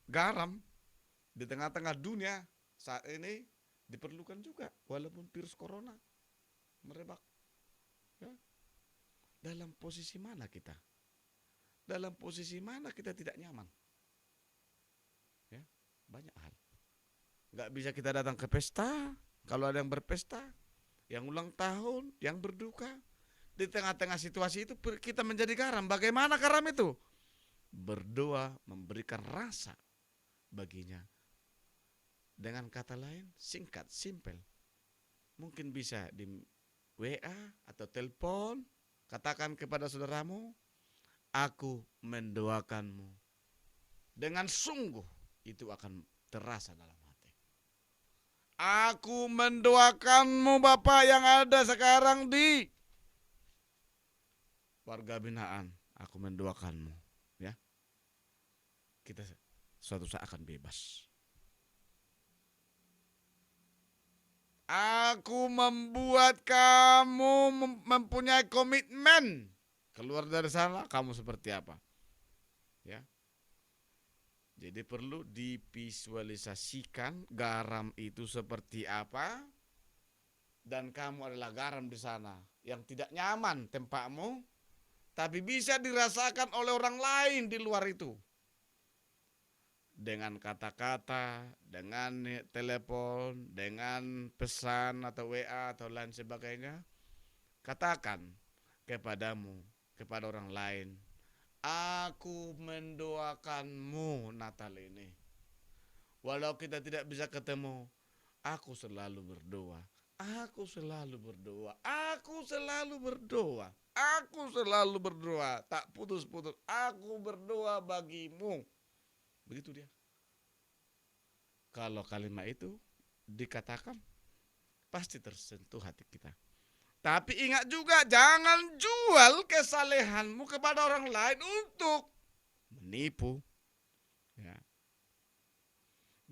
garam di tengah-tengah dunia saat ini diperlukan juga, walaupun virus corona merebak. Ya. Dalam posisi mana kita? Dalam posisi mana kita tidak nyaman? Ya, banyak hal. Nggak bisa kita datang ke pesta, kalau ada yang berpesta, yang ulang tahun, yang berduka. Di tengah-tengah situasi itu kita menjadi garam. Bagaimana garam itu? Berdoa, memberikan rasa baginya. Dengan kata lain, singkat, simpel. Mungkin bisa di WA atau telepon, katakan kepada saudaramu, aku mendoakanmu. Dengan sungguh, itu akan terasa dalam hati. Aku mendoakanmu Bapak yang ada sekarang di warga binaan. Aku mendoakanmu. Ya, kita suatu saat akan bebas. Aku membuat kamu mempunyai komitmen Keluar dari sana kamu seperti apa? Ya. Jadi perlu divisualisasikan garam itu seperti apa, dan kamu adalah garam di sana yang tidak nyaman tempatmu, tapi bisa dirasakan oleh orang lain di luar itu. Dengan kata-kata, dengan telepon, dengan pesan atau WA atau lain sebagainya, katakan kepadamu, kepada orang lain, aku mendoakanmu Natal ini. Walau kita tidak bisa ketemu, aku selalu berdoa. Aku selalu berdoa. Aku selalu berdoa. Aku selalu berdoa. Tak putus-putus. Aku berdoa bagimu. Begitu dia. Kalau kalimat itu dikatakan, pasti tersentuh hati kita. Tapi ingat juga, jangan jual kesalehanmu kepada orang lain untuk menipu. Ya.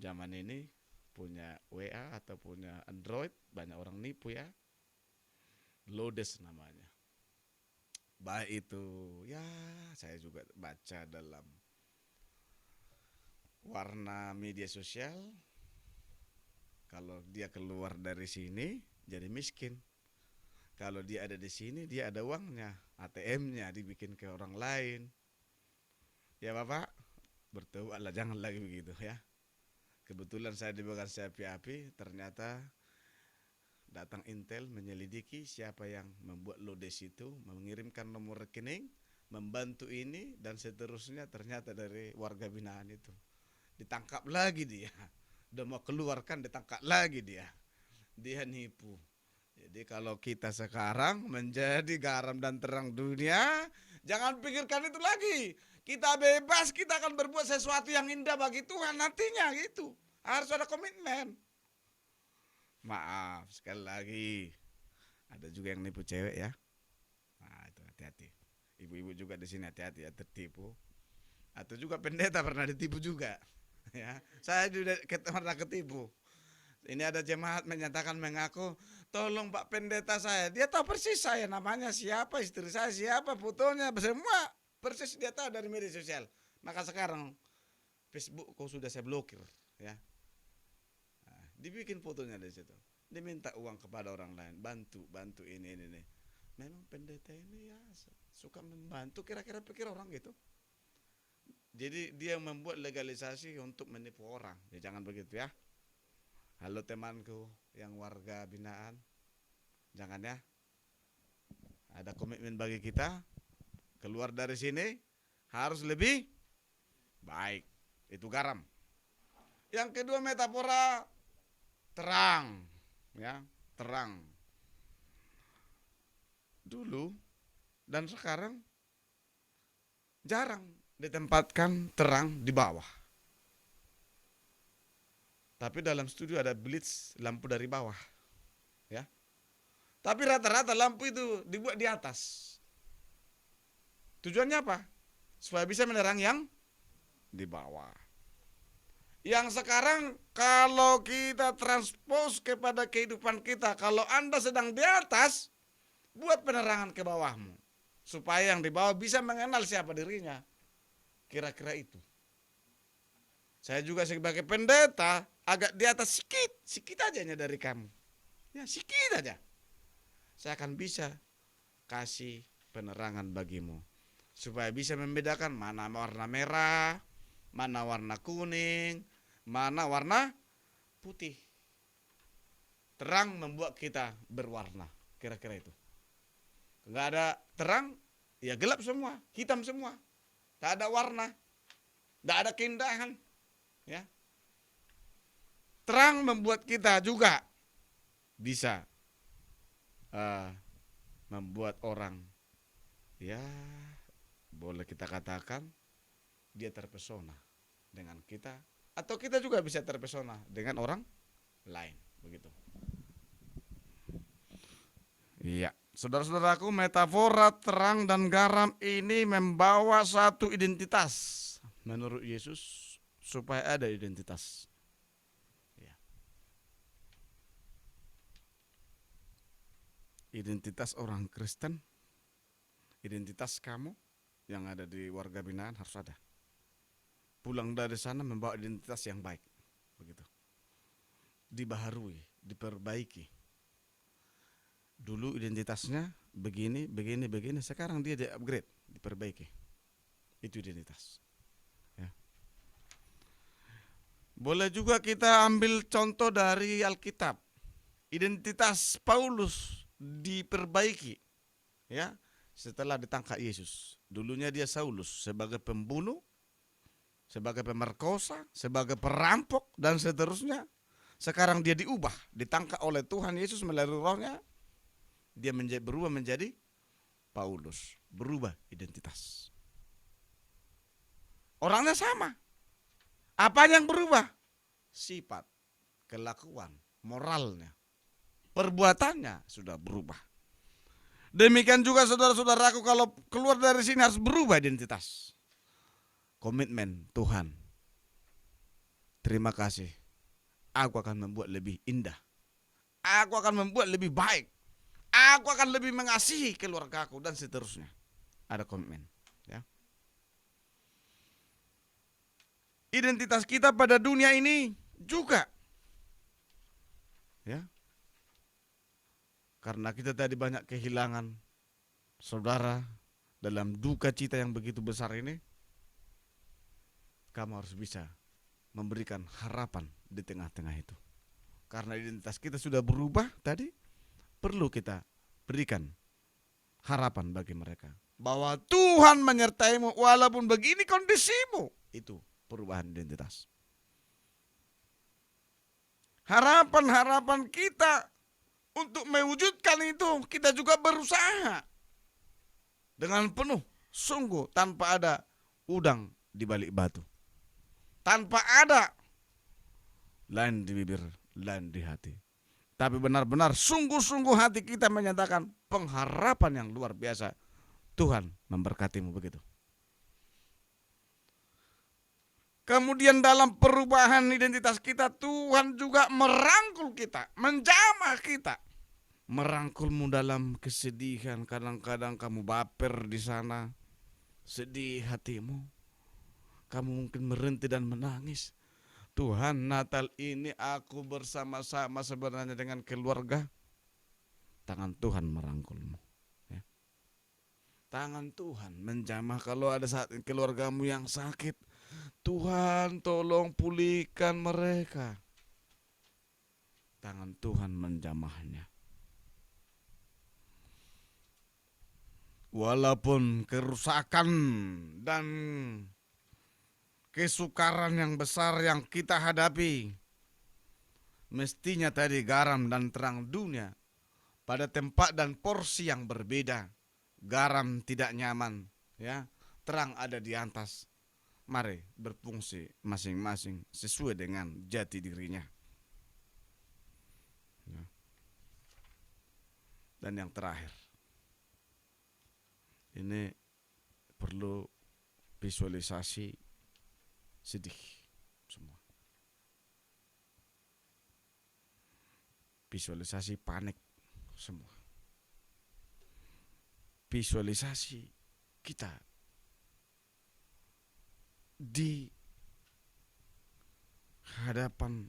Zaman ini punya WA atau punya Android, banyak orang nipu ya. Lodes namanya. Baik itu, ya saya juga baca dalam warna media sosial. Kalau dia keluar dari sini jadi miskin. Kalau dia ada di sini dia ada uangnya, ATM-nya dibikin ke orang lain. Ya Bapak, bertobatlah, jangan lagi begitu ya. Kebetulan saya dibakar si api-api, ternyata datang Intel menyelidiki siapa yang membuat lodes itu, mengirimkan nomor rekening, membantu ini dan seterusnya, ternyata dari warga binaan itu. Ditangkap lagi dia. Udah mau keluarkan ditangkap lagi dia. Dia nipu. Jadi kalau kita sekarang menjadi garam dan terang dunia, jangan pikirkan itu lagi. Kita bebas, kita akan berbuat sesuatu yang indah bagi Tuhan nantinya gitu. Harus ada komitmen. Maaf sekali lagi, ada juga yang nipu cewek ya. Nah itu hati-hati. Ibu-ibu juga di sini hati-hati ya, tertipu. Atau juga pendeta pernah ditipu juga. Ya, saya juga pernah ketipu. Ini ada jemaat menyatakan mengaku, tolong Pak Pendeta saya. Dia tahu persis saya namanya siapa, istri saya siapa, fotonya, semua persis dia tahu dari media sosial. Maka sekarang Facebook kok sudah saya blokir, ya. Nah, dibikin fotonya di situ. Diminta uang kepada orang lain, bantu ini. Memang pendeta ini ya suka membantu, kira-kira pikir orang gitu. Jadi dia membuat legalisasi untuk menipu orang. Ya jangan begitu ya. Halo temanku yang warga binaan, jangan ya. Ada komitmen bagi kita. Keluar dari sini harus lebih baik. Itu garam. Yang kedua metafora terang, ya, terang. Dulu dan sekarang jarang ditempatkan terang di bawah. Tapi dalam studio ada blitz lampu dari bawah, ya. Tapi rata-rata lampu itu dibuat di atas. Tujuannya apa? Supaya bisa menerang yang di bawah. Yang sekarang kalau kita transpose kepada kehidupan kita, kalau Anda sedang di atas, buat penerangan ke bawahmu. Supaya yang di bawah bisa mengenal siapa dirinya. Kira-kira itu. Saya juga sebagai pendeta, agak di atas sikit aja dari kamu. Ya sikit aja. Saya akan bisa kasih penerangan bagimu. Supaya bisa membedakan mana warna merah, mana warna kuning, mana warna putih. Terang membuat kita berwarna. Kira-kira itu. Enggak ada terang, ya gelap semua, hitam semua. Tak ada warna, tak ada keindahan. Ya, terang membuat kita juga bisa membuat orang, ya boleh kita katakan dia terpesona dengan kita, atau kita juga bisa terpesona dengan orang lain, begitu. Iya, saudara-saudaraku, metafora terang dan garam ini membawa satu identitas menurut Yesus. Supaya ada identitas. Ya. Identitas orang Kristen Identitas kamu yang ada di warga binaan harus ada. Pulang dari sana membawa identitas yang baik, begitu. Dibaharui, diperbaiki. Dulu identitasnya begini, sekarang dia di-upgrade, diperbaiki. Itu identitas. Ya. Boleh juga kita ambil contoh dari Alkitab. Identitas Paulus diperbaiki, ya, setelah ditangkap Yesus. Dulunya dia Saulus sebagai pembunuh, sebagai pemerkosa, sebagai perampok, dan seterusnya. Sekarang dia diubah, ditangkap oleh Tuhan Yesus melalui Rohnya. Dia berubah menjadi Paulus, berubah identitas. Orangnya sama. Apa yang berubah? Sifat, kelakuan, moralnya, perbuatannya sudah berubah. Demikian juga saudara-saudaraku, kalau keluar dari sini harus berubah identitas. Komitmen Tuhan. Terima kasih. Aku akan membuat lebih indah. Aku akan membuat lebih baik. Aku akan lebih mengasihi keluargaku dan seterusnya. Ada komitmen, ya. Identitas kita pada dunia ini juga, ya. Karena kita tadi banyak kehilangan saudara dalam duka cita yang begitu besar ini, kamu harus bisa memberikan harapan di tengah-tengah itu. Karena identitas kita sudah berubah tadi, perlu kita berikan harapan bagi mereka. Bahwa Tuhan menyertaimu walaupun begini kondisimu. Itu perubahan identitas. Harapan-harapan kita untuk mewujudkan itu, kita juga berusaha dengan penuh sungguh, tanpa ada udang di balik batu. Tanpa ada lain di bibir, lain di hati. Tapi benar-benar sungguh-sungguh hati kita menyatakan pengharapan yang luar biasa. Tuhan memberkatimu, begitu. Kemudian dalam perubahan identitas kita, Tuhan juga merangkul kita, menjamah kita. Merangkulmu dalam kesedihan, kadang-kadang kamu baper di sana, sedih hatimu. Kamu mungkin merintih dan menangis. Tuhan, Natal ini aku bersama-sama sebenarnya dengan keluarga. Tangan Tuhan merangkulmu. Ya. Tangan Tuhan menjamah kalau ada saat keluargamu yang sakit. Tuhan tolong pulihkan mereka. Tangan Tuhan menjamahnya. Walaupun kerusakan dan kesukaran yang besar yang kita hadapi, mestinya tadi garam dan terang dunia pada tempat dan porsi yang berbeda. Garam tidak nyaman, ya. Terang ada di atas. Mari berfungsi masing-masing sesuai dengan jati dirinya. Ya. Dan yang terakhir, ini perlu visualisasi sedih semua. Visualisasi panik semua. Visualisasi kita di hadapan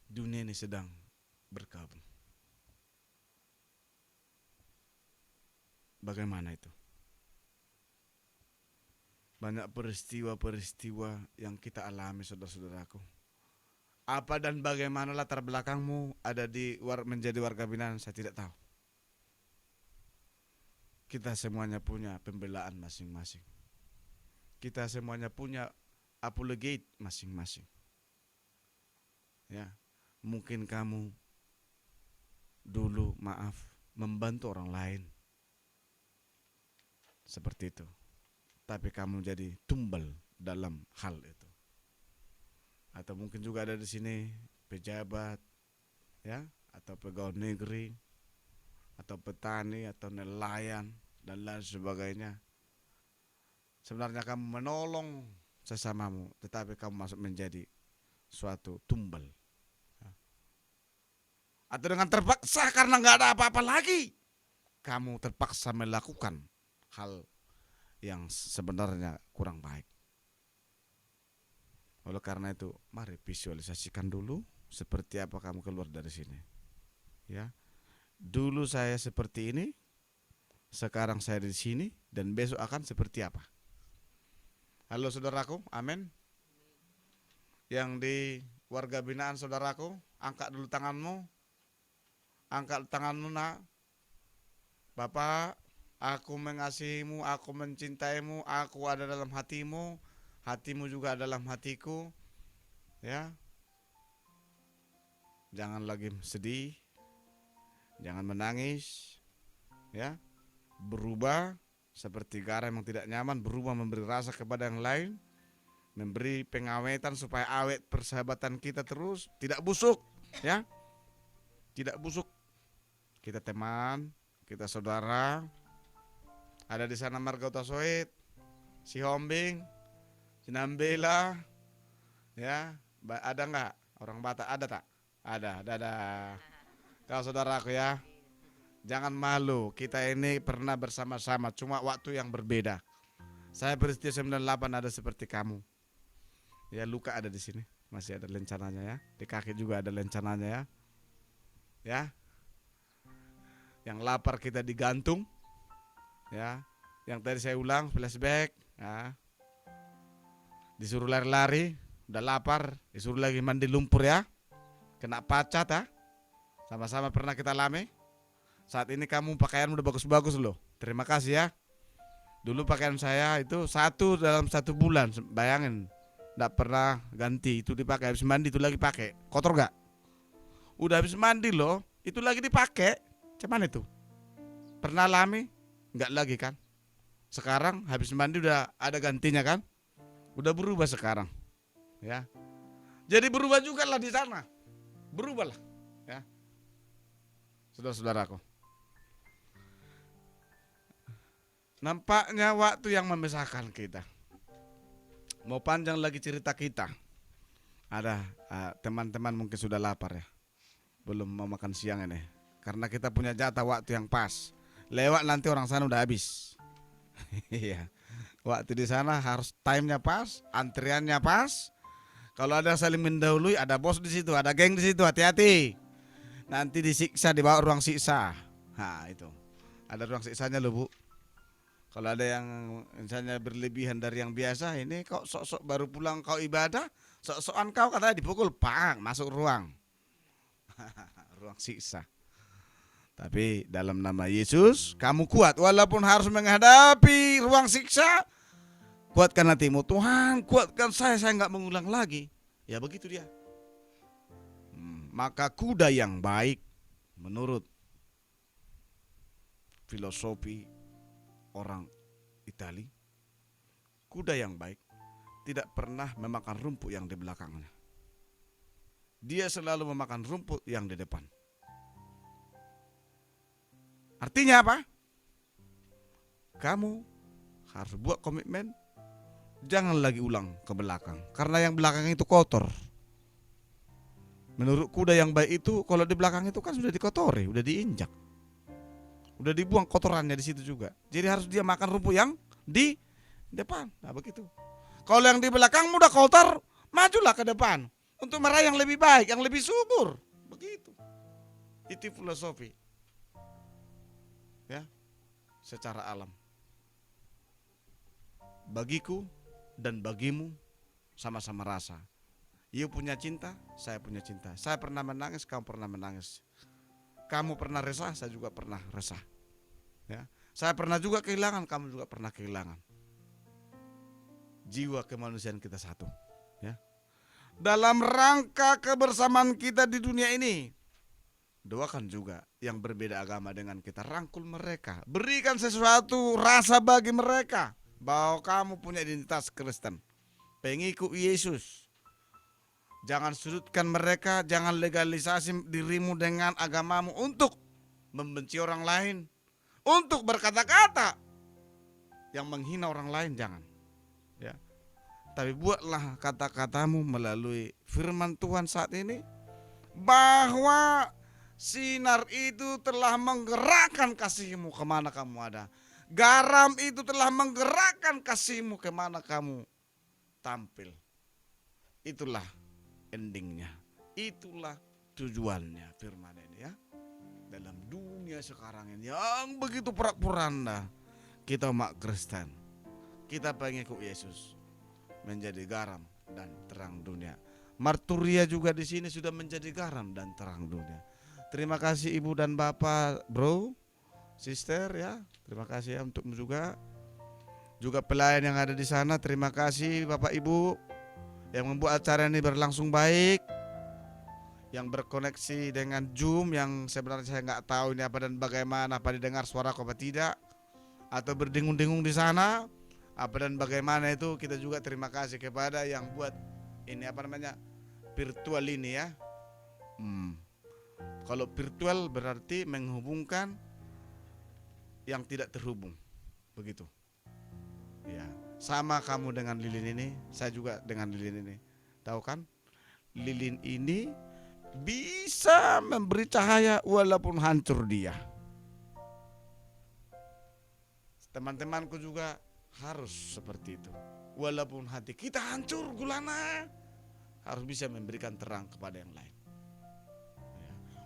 dunia ini sedang berkabung. Bagaimana itu? Banyak peristiwa-peristiwa yang kita alami, saudara-saudaraku. Apa dan bagaimana latar belakangmu ada di menjadi warga binaan, saya tidak tahu. Kita semuanya punya pembelaan masing-masing. Kita semuanya punya apologet masing-masing. Ya, mungkin kamu dulu membantu orang lain. Seperti itu. Tapi kamu jadi tumbal dalam hal itu. Atau mungkin juga ada di sini pejabat, ya, atau pegawai negeri, atau petani, atau nelayan dan lain sebagainya. Sebenarnya kamu menolong sesamamu, tetapi kamu masuk menjadi suatu tumbal. Atau dengan terpaksa karena nggak ada apa-apa lagi, kamu terpaksa melakukan hal yang sebenarnya kurang baik. Oleh karena itu, mari visualisasikan dulu seperti apa kamu keluar dari sini. Ya. Dulu saya seperti ini, sekarang saya di sini, dan besok akan seperti apa? Halo saudaraku, amin. Yang di warga binaan saudaraku, angkat dulu tanganmu. Angkat tanganmu nak. Bapak, aku mengasihimu, aku mencintaimu, aku ada dalam hatimu, hatimu juga dalam hatiku. Ya. Jangan lagi sedih, jangan menangis. Ya. Berubah seperti garam yang tidak nyaman, berubah memberi rasa kepada yang lain, memberi pengawetan supaya awet persahabatan kita terus, tidak busuk, ya. Tidak busuk. Kita teman, kita saudara. Ada di sana Marga Utasoit, si Hombing, si Nambela, ya. Ada enggak? Orang Batak ada tak? Ada, dadah. Kau saudaraku ya. Jangan malu, kita ini pernah bersama-sama, cuma waktu yang berbeda. Saya peristiwa 98 ada seperti kamu. Ya, luka ada di sini, masih ada lencananya ya. Di kaki juga ada lencananya ya. Ya. Yang lapar kita digantung. Ya. Yang tadi saya ulang flashback, ya. Disuruh lari-lari, udah lapar, disuruh lagi mandi lumpur ya. Kena pacat ya. Sama-sama pernah kita alami. Saat ini kamu pakaian udah bagus-bagus loh. Terima kasih ya. Dulu pakaian saya itu dalam 1 bulan. Bayangin. Nggak pernah ganti. Itu dipakai. Habis mandi itu lagi pakai. Kotor gak? Udah habis mandi loh. Itu lagi dipakai. Cuman itu. Pernah alami? Nggak lagi kan? Sekarang habis mandi udah ada gantinya kan? Udah berubah sekarang. Ya. Jadi berubah juga lah di sana. Berubahlah. Ya. Saudara-saudaraku. Nampaknya waktu yang memisahkan kita. Mau panjang lagi cerita kita. Ada teman-teman mungkin sudah lapar ya. Belum mau makan siang ini. Karena kita punya jatah waktu yang pas. Lewat nanti orang sana udah habis. Iya. Waktu di sana harus timenya pas, antriannya pas. Kalau ada saling mendahului, ada bos di situ, ada geng di situ, hati-hati. Nanti disiksa, dibawa ruang siksa. Nah itu. Ada ruang siksanya loh Bu. Kalau ada yang misalnya berlebihan dari yang biasa, ini kok sok-sok baru pulang kau ibadah, sok-sokan kau katanya dipukul, pang, masuk ruang. Ruang siksa. Tapi dalam nama Yesus, kamu kuat walaupun harus menghadapi ruang siksa. Kuatkan hatimu, Tuhan, kuatkan saya nggak mengulang lagi. Ya begitu dia. Maka kuda yang baik menurut filosofi orang Itali, kuda yang baik tidak pernah memakan rumput yang di belakangnya. Dia selalu memakan rumput yang di depan. Artinya apa? Kamu harus buat komitmen, jangan lagi ulang ke belakang, karena yang belakang itu kotor. Menurut kuda yang baik itu, kalau di belakang itu kan sudah dikotori, udah diinjak. Udah dibuang kotorannya di situ juga. Jadi harus dia makan rumput yang di depan. Nah begitu. Kalau yang di belakang udah kotor, majulah ke depan untuk meraih yang lebih baik, yang lebih subur. Begitu. Itu filosofi. Ya. Secara alam. Bagiku dan bagimu sama-sama rasa. Ia punya cinta, saya punya cinta. Saya pernah menangis, kamu pernah menangis. Kamu pernah resah, saya juga pernah resah. Ya. Saya pernah juga kehilangan, kamu juga pernah kehilangan. Jiwa kemanusiaan kita satu. Ya. Dalam rangka kebersamaan kita di dunia ini, doakan juga yang berbeda agama dengan kita, rangkul mereka. Berikan sesuatu rasa bagi mereka bahwa kamu punya identitas Kristen, pengikut Yesus. Jangan sudutkan mereka, jangan legalisasi dirimu dengan agamamu untuk membenci orang lain, untuk berkata-kata yang menghina orang lain, jangan. Ya. Tapi buatlah kata-katamu melalui firman Tuhan saat ini bahwa Sinar itu telah menggerakkan kasih-Mu kemana kamu ada. Garam itu telah menggerakkan kasih-Mu kemana kamu tampil. Itulah endingnya. Itulah tujuannya firman ini ya. Dalam dunia sekarang ini yang begitu porak-poranda, kita umat Kristen, kita pengikut Yesus, menjadi garam dan terang dunia. Marturia juga di sini sudah menjadi garam dan terang dunia. Terima kasih Ibu dan Bapak, bro, sister ya. Terima kasih ya untukmu juga. Juga pelayan yang ada di sana, terima kasih Bapak Ibu yang membuat acara ini berlangsung baik. Yang berkoneksi dengan Zoom yang sebenarnya saya nggak tahu ini apa dan bagaimana, apa didengar suaraku apa tidak, atau berdengung-dengung di sana apa dan bagaimana, itu kita juga terima kasih kepada yang buat ini apa namanya virtual ini ya. Kalau virtual berarti menghubungkan yang tidak terhubung, begitu ya. Sama kamu dengan lilin ini, saya juga dengan lilin ini, tahu kan? Lilin ini bisa memberi cahaya walaupun hancur dia. Teman-temanku juga harus seperti itu. Walaupun hati kita hancur gulana, harus bisa memberikan terang kepada yang lain.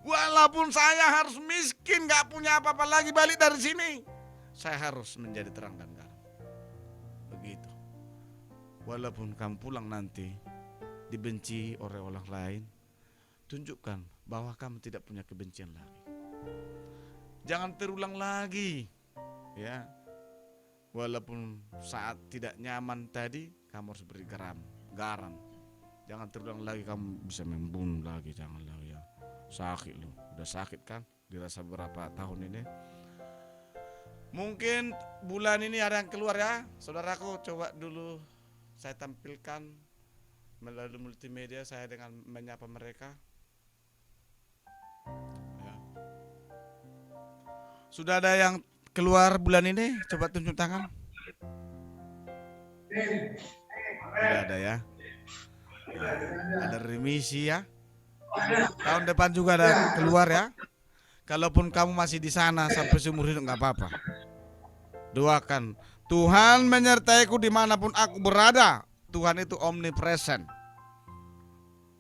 Walaupun saya harus miskin, gak punya apa-apa lagi balik dari sini, saya harus menjadi terang dan garam. Begitu. Walaupun kamu pulang nanti dibenci oleh orang lain, tunjukkan bahwa kamu tidak punya kebencian lagi. Jangan terulang lagi, ya. Walaupun saat tidak nyaman tadi, kamu harus beri garam. Jangan terulang lagi kamu bisa membunuh lagi, jangan lagi ya. Sakit lu, udah sakit kan? Dirasa berapa tahun ini? Mungkin bulan ini ada yang keluar ya, saudaraku. Coba dulu saya tampilkan melalui multimedia saya dengan menyapa mereka. Ya. Sudah ada yang keluar bulan ini? Coba tunjuk tangan. Sudah ada ya. Ada remisi ya. Tahun depan juga ada keluar ya. Kalaupun kamu masih di sana sampai seumur hidup nggak apa-apa. Doakan Tuhan menyertaiku dimanapun aku berada. Tuhan itu omnipresent,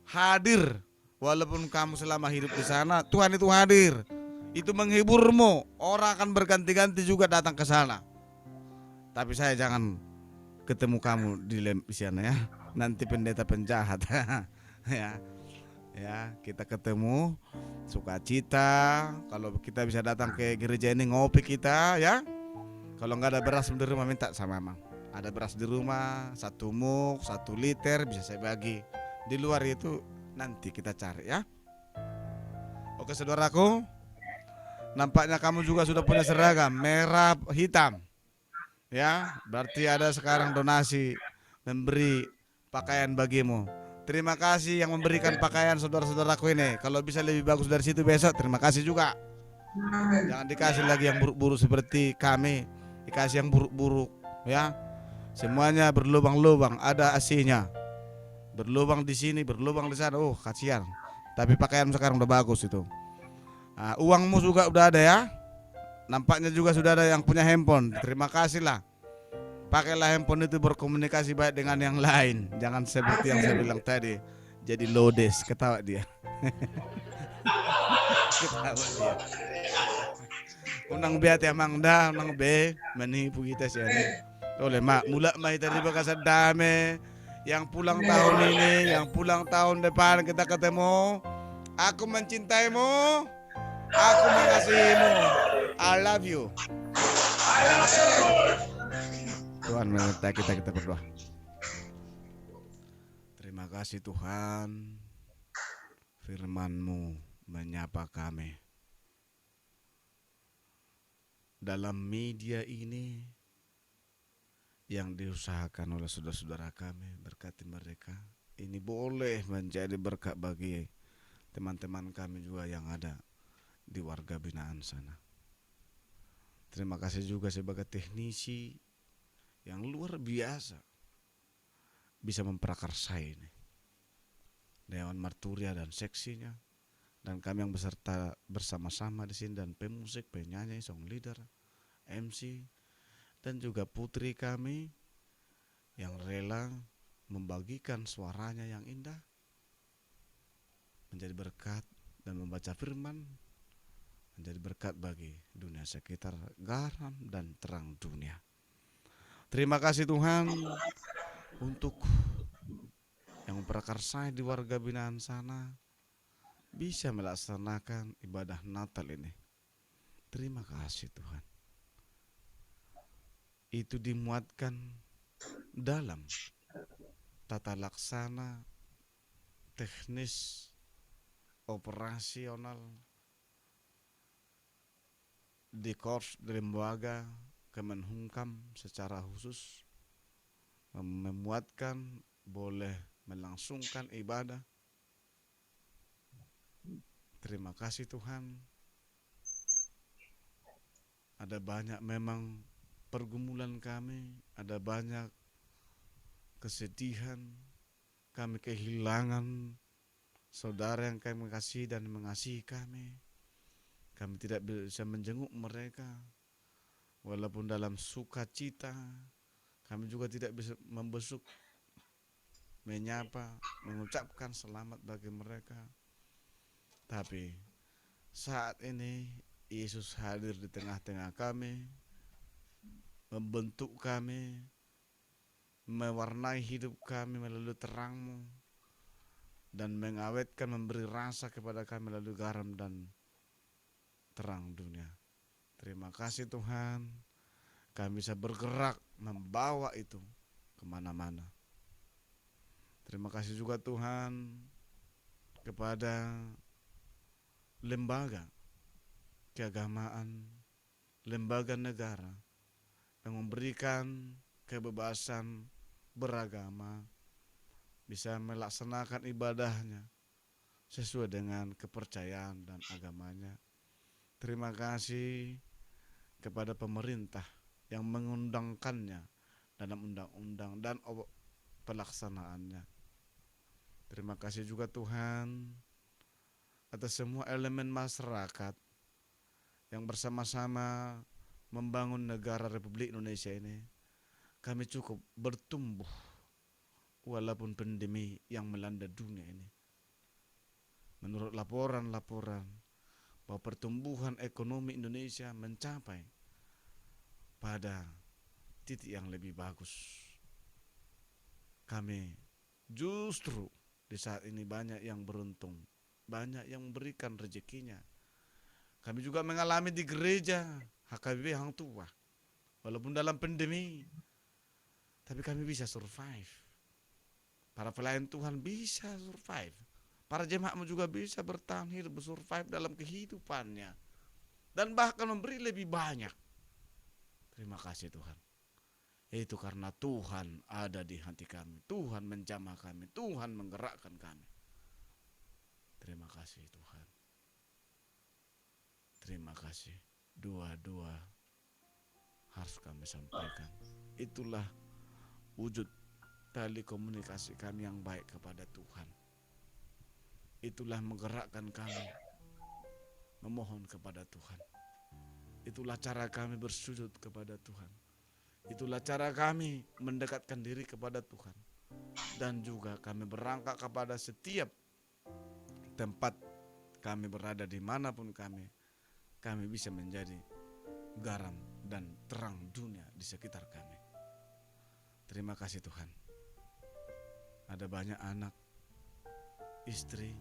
hadir. Walaupun kamu selama hidup di sana, Tuhan itu hadir. Itu menghiburmu. Orang akan berganti-ganti juga datang ke sana. Tapi saya jangan ketemu kamu di sana ya. Nanti pendeta penjahat. Ya, kita ketemu sukacita. Kalau kita bisa datang ke gereja ini ngopi kita ya. Kalau nggak ada beras di rumah minta sama Mang. Ada beras di rumah 1 muk 1 liter bisa saya bagi. Di luar itu nanti kita cari ya. Oke saudaraku, nampaknya kamu juga sudah punya seragam merah hitam. Ya, berarti ada sekarang donasi memberi pakaian bagimu. Terima kasih yang memberikan pakaian saudara-saudaraku ini. Kalau bisa lebih bagus dari situ besok, terima kasih juga. Jangan dikasih lagi yang buruk-buruk seperti kami. Dikasih yang buruk-buruk ya. Semuanya berlubang-lubang, ada AC-nya. Berlubang di sini, berlubang di sana. Oh, kasihan. Tapi pakaian sekarang udah bagus itu. Nah, uangmu juga udah ada ya. Nampaknya juga sudah ada yang punya handphone. Terima kasih lah. Pakailah handphone itu berkomunikasi baik dengan yang lain. Jangan seperti yang saya bilang tadi, jadi lodes. Ketawa dia. Ketawa dia. Unang biat ya mang dah, unang be menipu kita sih ini. Oleh mak mula mai tadi bekas dame yang pulang tahun ini, yang pulang tahun depan kita ketemu. Aku mencintaimu, aku mengasihimu. I love you. Tuhan menyertai kita berdoa. Terima kasih Tuhan, firman-Mu menyapa kami. Dalam media ini yang diusahakan oleh saudara-saudara kami, berkati mereka. Ini boleh menjadi berkat bagi teman-teman kami juga yang ada di warga binaan sana. Terima kasih juga sebagai teknisi yang luar biasa bisa memprakarsai ini Dewan Marturia dan seksinya, dan kami yang beserta bersama-sama di sini, dan pemusik, penyanyi, song leader, MC, dan juga putri kami yang rela membagikan suaranya yang indah menjadi berkat dan membaca firman menjadi berkat bagi dunia sekitar, garam dan terang dunia. Terima kasih Tuhan untuk yang memprakarsai di warga binaan sana bisa melaksanakan ibadah Natal ini. Terima kasih Tuhan. Itu dimuatkan dalam tata laksana, teknis, operasional di Korps lembaga Kemenhumkam secara khusus memuatkan boleh melangsungkan ibadah. Terima kasih Tuhan. Ada banyak memang pergumulan kami, ada banyak kesedihan, kami kehilangan saudara yang kami kasih dan mengasihi kami. Kami tidak bisa menjenguk mereka, walaupun dalam sukacita kami juga tidak bisa membesuk, menyapa, mengucapkan selamat bagi mereka. Tapi saat ini Yesus hadir di tengah-tengah kami, membentuk kami, mewarnai hidup kami melalui terang-Mu, dan mengawetkan, memberi rasa kepada kami melalui garam dan terang dunia. Terima kasih Tuhan, kami bisa bergerak membawa itu kemana-mana. Terima kasih juga Tuhan kepada lembaga keagamaan, lembaga negara yang memberikan kebebasan beragama, bisa melaksanakan ibadahnya sesuai dengan kepercayaan dan agamanya. Terima kasih kepada pemerintah yang mengundangkannya dalam undang-undang dan pelaksanaannya. Terima kasih juga Tuhan atas semua elemen masyarakat yang bersama-sama membangun negara Republik Indonesia ini. Kami cukup bertumbuh walaupun pandemi yang melanda dunia ini. Menurut laporan-laporan bahwa pertumbuhan ekonomi Indonesia mencapai pada titik yang lebih bagus. Kami justru di saat ini banyak yang beruntung, banyak yang memberikan rezekinya. Kami juga mengalami di gereja HKBP Hang Tuah, walaupun dalam pandemi, tapi kami bisa survive. Para pelayan Tuhan bisa survive. Para jemaatmu juga bisa bertahan hidup, survive dalam kehidupannya, dan bahkan memberi lebih banyak. Terima kasih Tuhan. Itu karena Tuhan ada di hati kami, Tuhan menjamah kami, Tuhan menggerakkan kami. Terima kasih Tuhan. Terima kasih. Dua-dua harus kami sampaikan. Itulah wujud tali komunikasi kami yang baik kepada Tuhan. Itulah menggerakkan kami memohon kepada Tuhan. Itulah cara kami bersujud kepada Tuhan. Itulah cara kami mendekatkan diri kepada Tuhan. Dan juga kami berangkat kepada setiap tempat kami berada, dimanapun kami bisa menjadi garam dan terang dunia di sekitar kami. Terima kasih Tuhan. Ada banyak anak, istri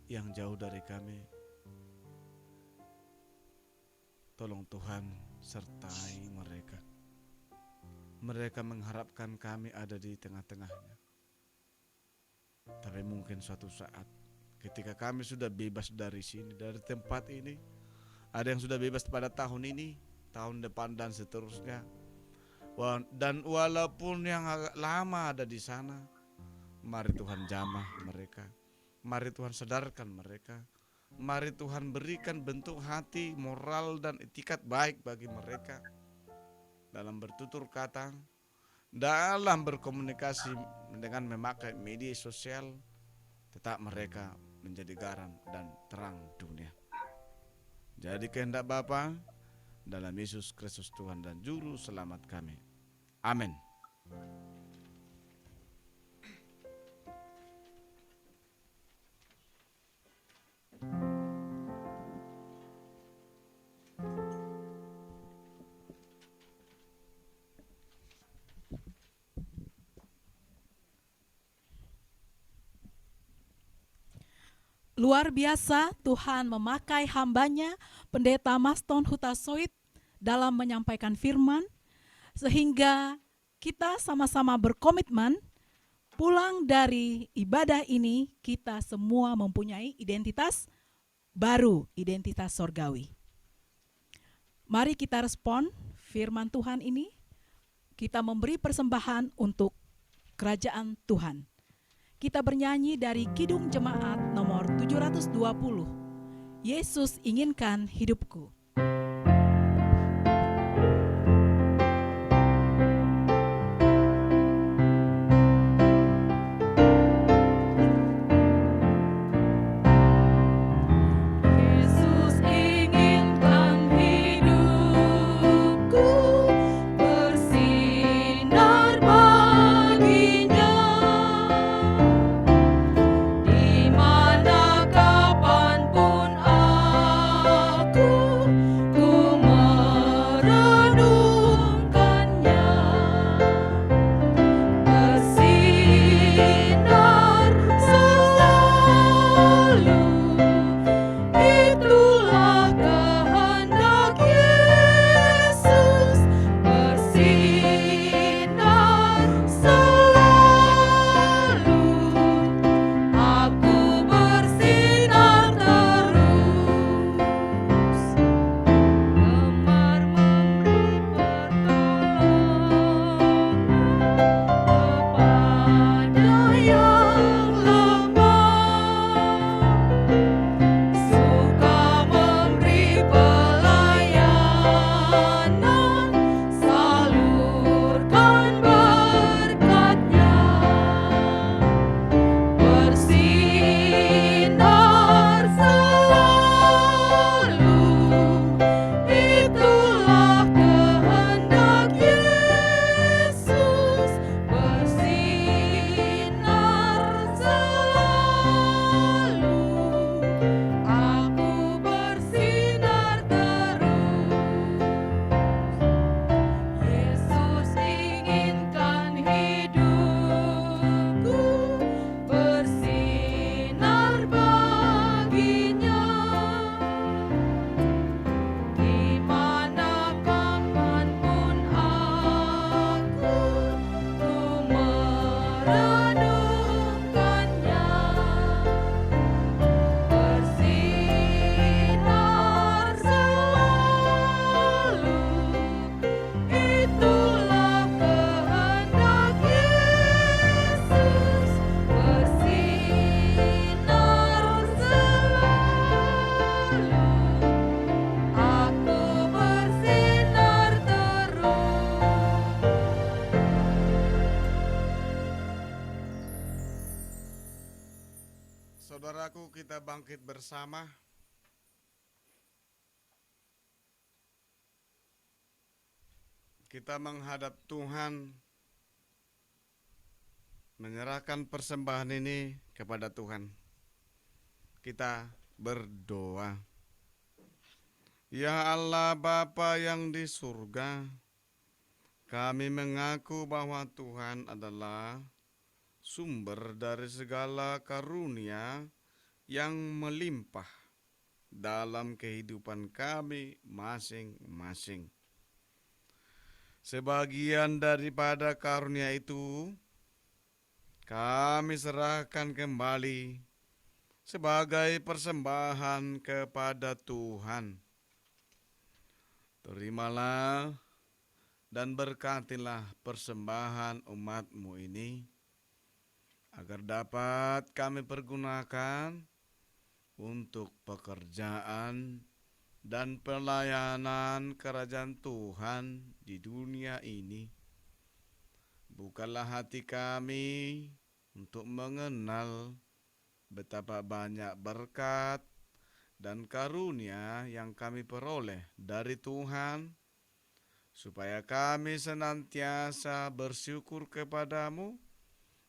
yang jauh dari kami. Tolong Tuhan sertai mereka. Mereka mengharapkan kami ada di tengah-tengahnya. Tapi mungkin suatu saat ketika kami sudah bebas dari sini, dari tempat ini, ada yang sudah bebas pada tahun ini, tahun depan dan seterusnya. Dan walaupun yang agak lama ada di sana, mari Tuhan jamah mereka. Mari Tuhan sadarkan mereka. Mari Tuhan berikan bentuk hati, moral dan etikat baik bagi mereka. Dalam bertutur kata, dalam berkomunikasi dengan memakai media sosial, tetap mereka menjadi garam dan terang dunia. Jadi kehendak Bapa dalam Yesus Kristus Tuhan dan Juru Selamat kami. Amin. Luar biasa Tuhan memakai hambanya, Pendeta Maston Hutasoit, dalam menyampaikan firman, sehingga kita sama-sama berkomitmen pulang dari ibadah ini, kita semua mempunyai identitas baru, identitas sorgawi. Mari kita respon firman Tuhan ini, kita memberi persembahan untuk kerajaan Tuhan. Kita bernyanyi dari Kidung Jemaat nomor 720. Yesus inginkan hidupku. Saudaraku, kita bangkit bersama. Kita menghadap Tuhan, menyerahkan persembahan ini kepada Tuhan. Kita berdoa. Ya Allah Bapa yang di surga, kami mengaku bahwa Tuhan adalah sumber dari segala karunia yang melimpah dalam kehidupan kami masing-masing. Sebagian daripada karunia itu kami serahkan kembali sebagai persembahan kepada Tuhan. Terimalah dan berkatilah persembahan umat-Mu ini, agar dapat kami pergunakan untuk pekerjaan dan pelayanan kerajaan Tuhan di dunia ini. Bukalah hati kami untuk mengenal betapa banyak berkat dan karunia yang kami peroleh dari Tuhan, supaya kami senantiasa bersyukur kepadamu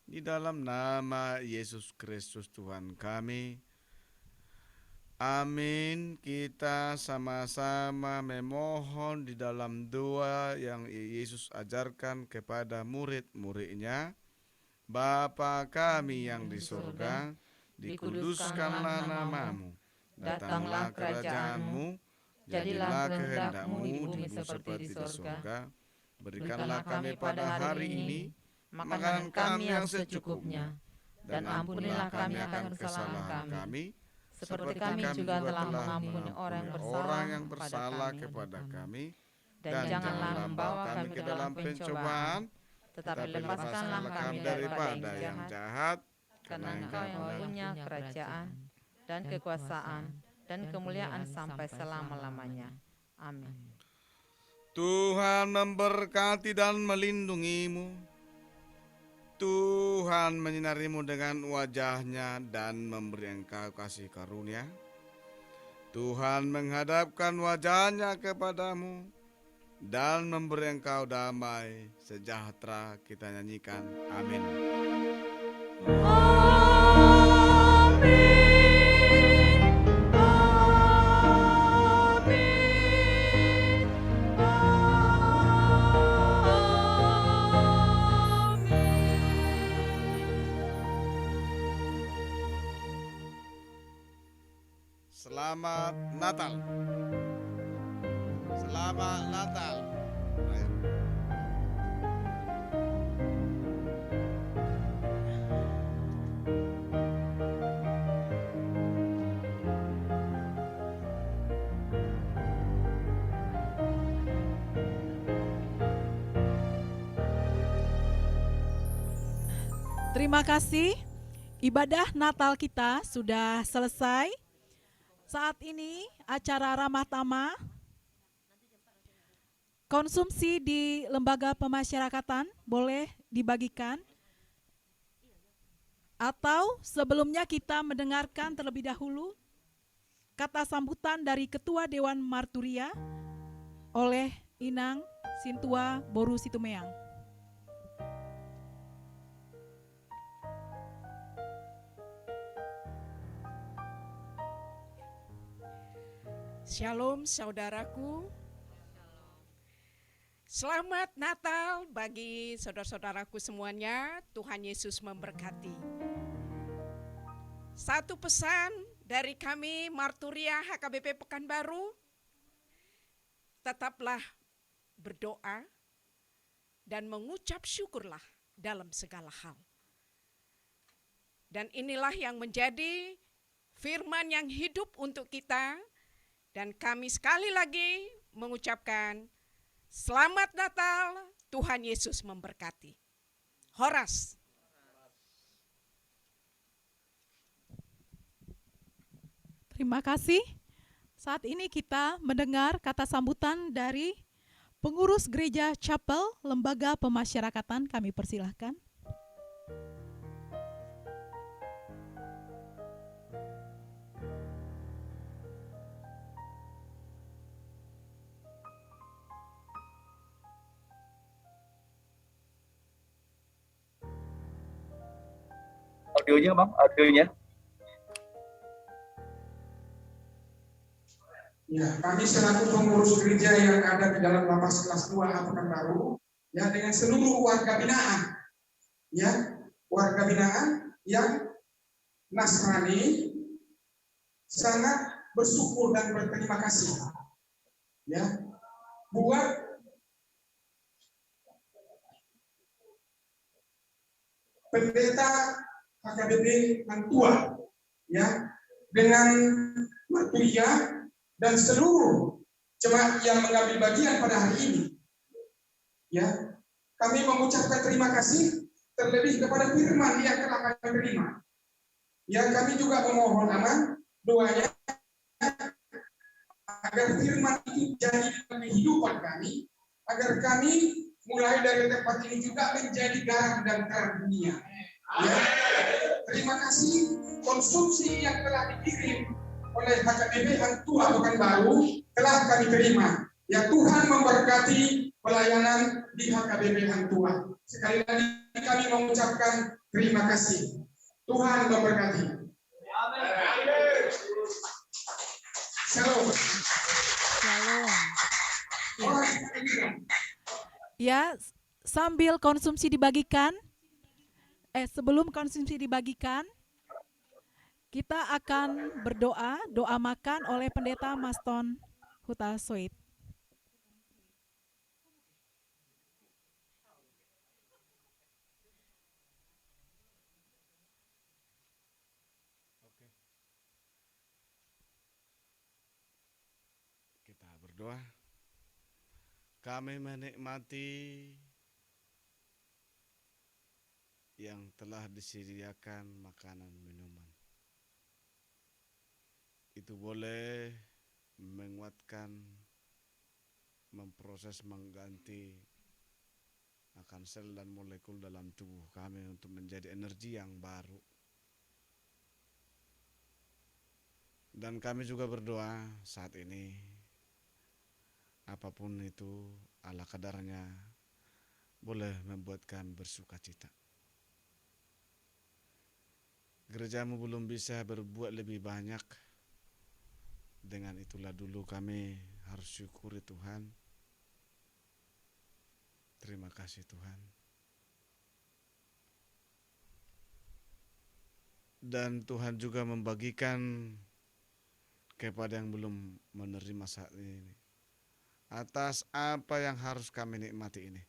di dalam nama Yesus Kristus Tuhan kami. Amin. Kita sama-sama memohon di dalam doa yang Yesus ajarkan kepada murid-muridnya. Bapa kami yang di surga, dikuduskanlah namamu. Datanglah kerajaanmu, jadilah kehendakmu di bumi seperti di surga. Berikanlah kami pada hari ini makanan kami yang secukupnya, dan ampunilah kami akan kesalahan kami, seperti kami juga telah mengampuni orang yang bersalah kepada kami. Dan janganlah membawa kami ke dalam pencobaan, tetapi lepaskanlah kami daripada yang jahat, karena Engkau yang punya kerajaan dan kekuasaan dan kemuliaan sampai selama-lamanya. Amin. Tuhan memberkati dan melindungimu. Tuhan menyinarimu dengan wajah-Nya dan memberi engkau kasih karunia. Tuhan menghadapkan wajah-Nya kepadamu dan memberi engkau damai sejahtera. Kita nyanyikan amin. Selamat Natal. Selamat Natal. Terima kasih. Ibadah Natal kita sudah selesai. Saat ini acara ramah tamah konsumsi di lembaga pemasyarakatan boleh dibagikan, atau sebelumnya kita mendengarkan terlebih dahulu kata sambutan dari Ketua Dewan Marturia oleh Inang Sintua Boru Situmeang. Shalom saudaraku. Selamat Natal bagi saudara-saudaraku semuanya. Tuhan Yesus memberkati. Satu pesan dari kami Marturia HKBP Pekanbaru, tetaplah berdoa dan mengucap syukurlah dalam segala hal. Dan inilah yang menjadi firman yang hidup untuk kita. Dan kami sekali lagi mengucapkan Selamat Natal, Tuhan Yesus memberkati. Horas. Terima kasih. Saat ini kita mendengar kata sambutan dari pengurus gereja Chapel Lembaga Pemasyarakatan. Kami persilahkan. Audionya Bang, audionya. Ya, kami selaku pengurus gereja yang ada di dalam lapas kelas 2 Pekanbaru, ya, dengan seluruh warga binaan, ya, warga binaan yang Nasrani, sangat bersyukur dan berterima kasih, ya, buat pendeta HKBP Mantua, ya, dengan Marturia dan seluruh jemaat yang mengambil bagian pada hari ini, ya, kami mengucapkan terima kasih terlebih kepada firman yang telah kami terima. Ya, kami juga memohon aman doanya agar firman itu jadi kehidupan kami, agar kami mulai dari tempat ini juga menjadi garam dan terang dunia. Ya. terima kasih konsumsi yang telah dikirim oleh HKBP Hang Tuah Pekanbaru telah kami terima. Ya Tuhan memberkati pelayanan di HKBP Hang Tuah. Sekali lagi kami mengucapkan terima kasih. Tuhan memberkati. Shalom. Shalom. Ya, sambil konsumsi dibagikan, sebelum konsumsi dibagikan, kita akan berdoa, doa makan oleh Pendeta Maston Huta Soit. Kita berdoa. Kami menikmati yang telah disediakan makanan minuman. Itu boleh menguatkan, memproses, mengganti akan sel dan molekul dalam tubuh kami untuk menjadi energi yang baru. Dan kami juga berdoa saat ini, apapun itu ala kadarnya boleh membuat kami bersuka cita. Gerejamu belum bisa berbuat lebih banyak. Dengan itulah dulu kami harus syukuri Tuhan. Terima kasih Tuhan. Dan Tuhan juga membagikan kepada yang belum menerima saat ini atas apa yang harus kami nikmati ini.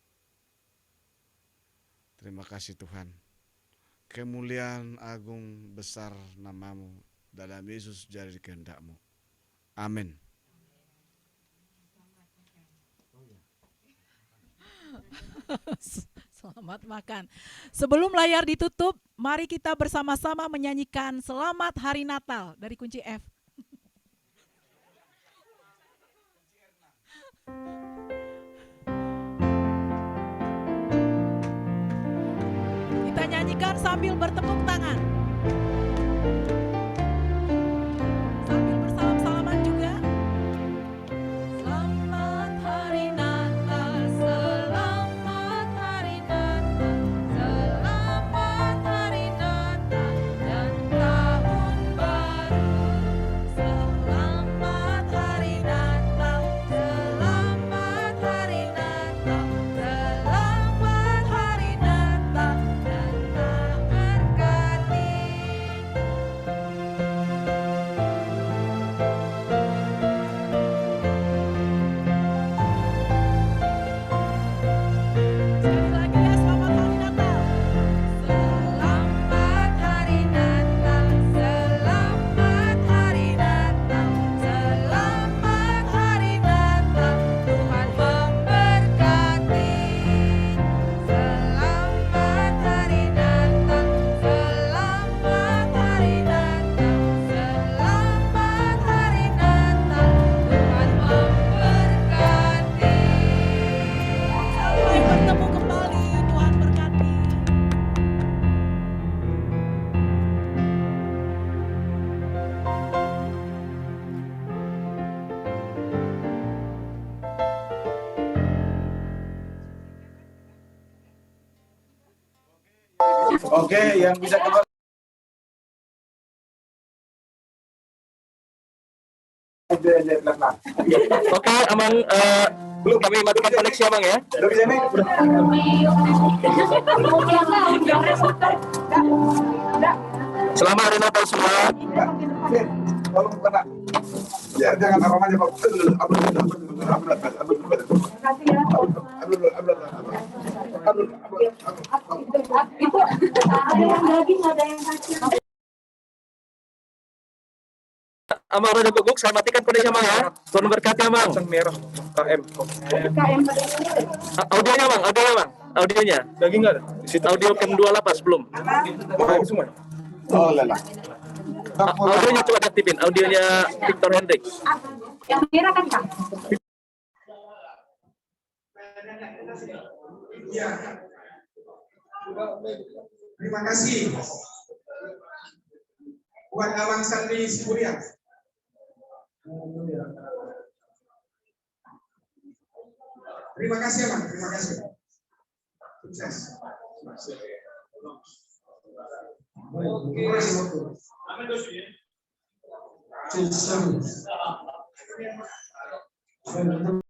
Terima kasih Tuhan. Kemuliaan agung besar namamu dalam Yesus jadi kehendak-Mu. Amin. Selamat makan. Sebelum layar ditutup, mari kita bersama-sama menyanyikan Selamat Hari Natal dari kunci F. Kita nyanyikan sambil bertepuk tangan. Sambil bersalam-salaman juga. Selamat Hari Natal, selamat Hari Natal, selamat Hari Natal dan Tahun Baru. Selamat Hari Natal, selamat Hari Natal, selamat Hari Natal dan berkati. Sekali lagi ya, selamat Hari Natal. Selamat Hari Natal, selamat Hari Natal, selamat Hari Natal, Tuhan memberkati. Selamat Hari Natal, selamat Hari Natal, selamat Hari Natal, Tuhan memberkati. Sampai bertemu kembali, Tuhan berkati. Oke, yang bisa keluar. Oke, Amang, belum kami matikan koneksi Amang ya. Selamat Hari Natal semua. Tolong buka. Ya, jangan aromanya Pak. Itu ada yang daging, ada yang kacang. Amang Roda Guguk, saya matikan koneksi Amang ya. Tuhan berkati Amang. Merah KM. Audionya Amang, audionya. Daging nggak ada? Audio KM 28 belum. Semua. Oh, lelah. Audionya coba aktifin, audionya Victor Hendrik. Yang merah kan Kak? Ya. Terima kasih. buat Amang Sandi Siburian. Terima kasih Amang, terima kasih. Sukses. Oke.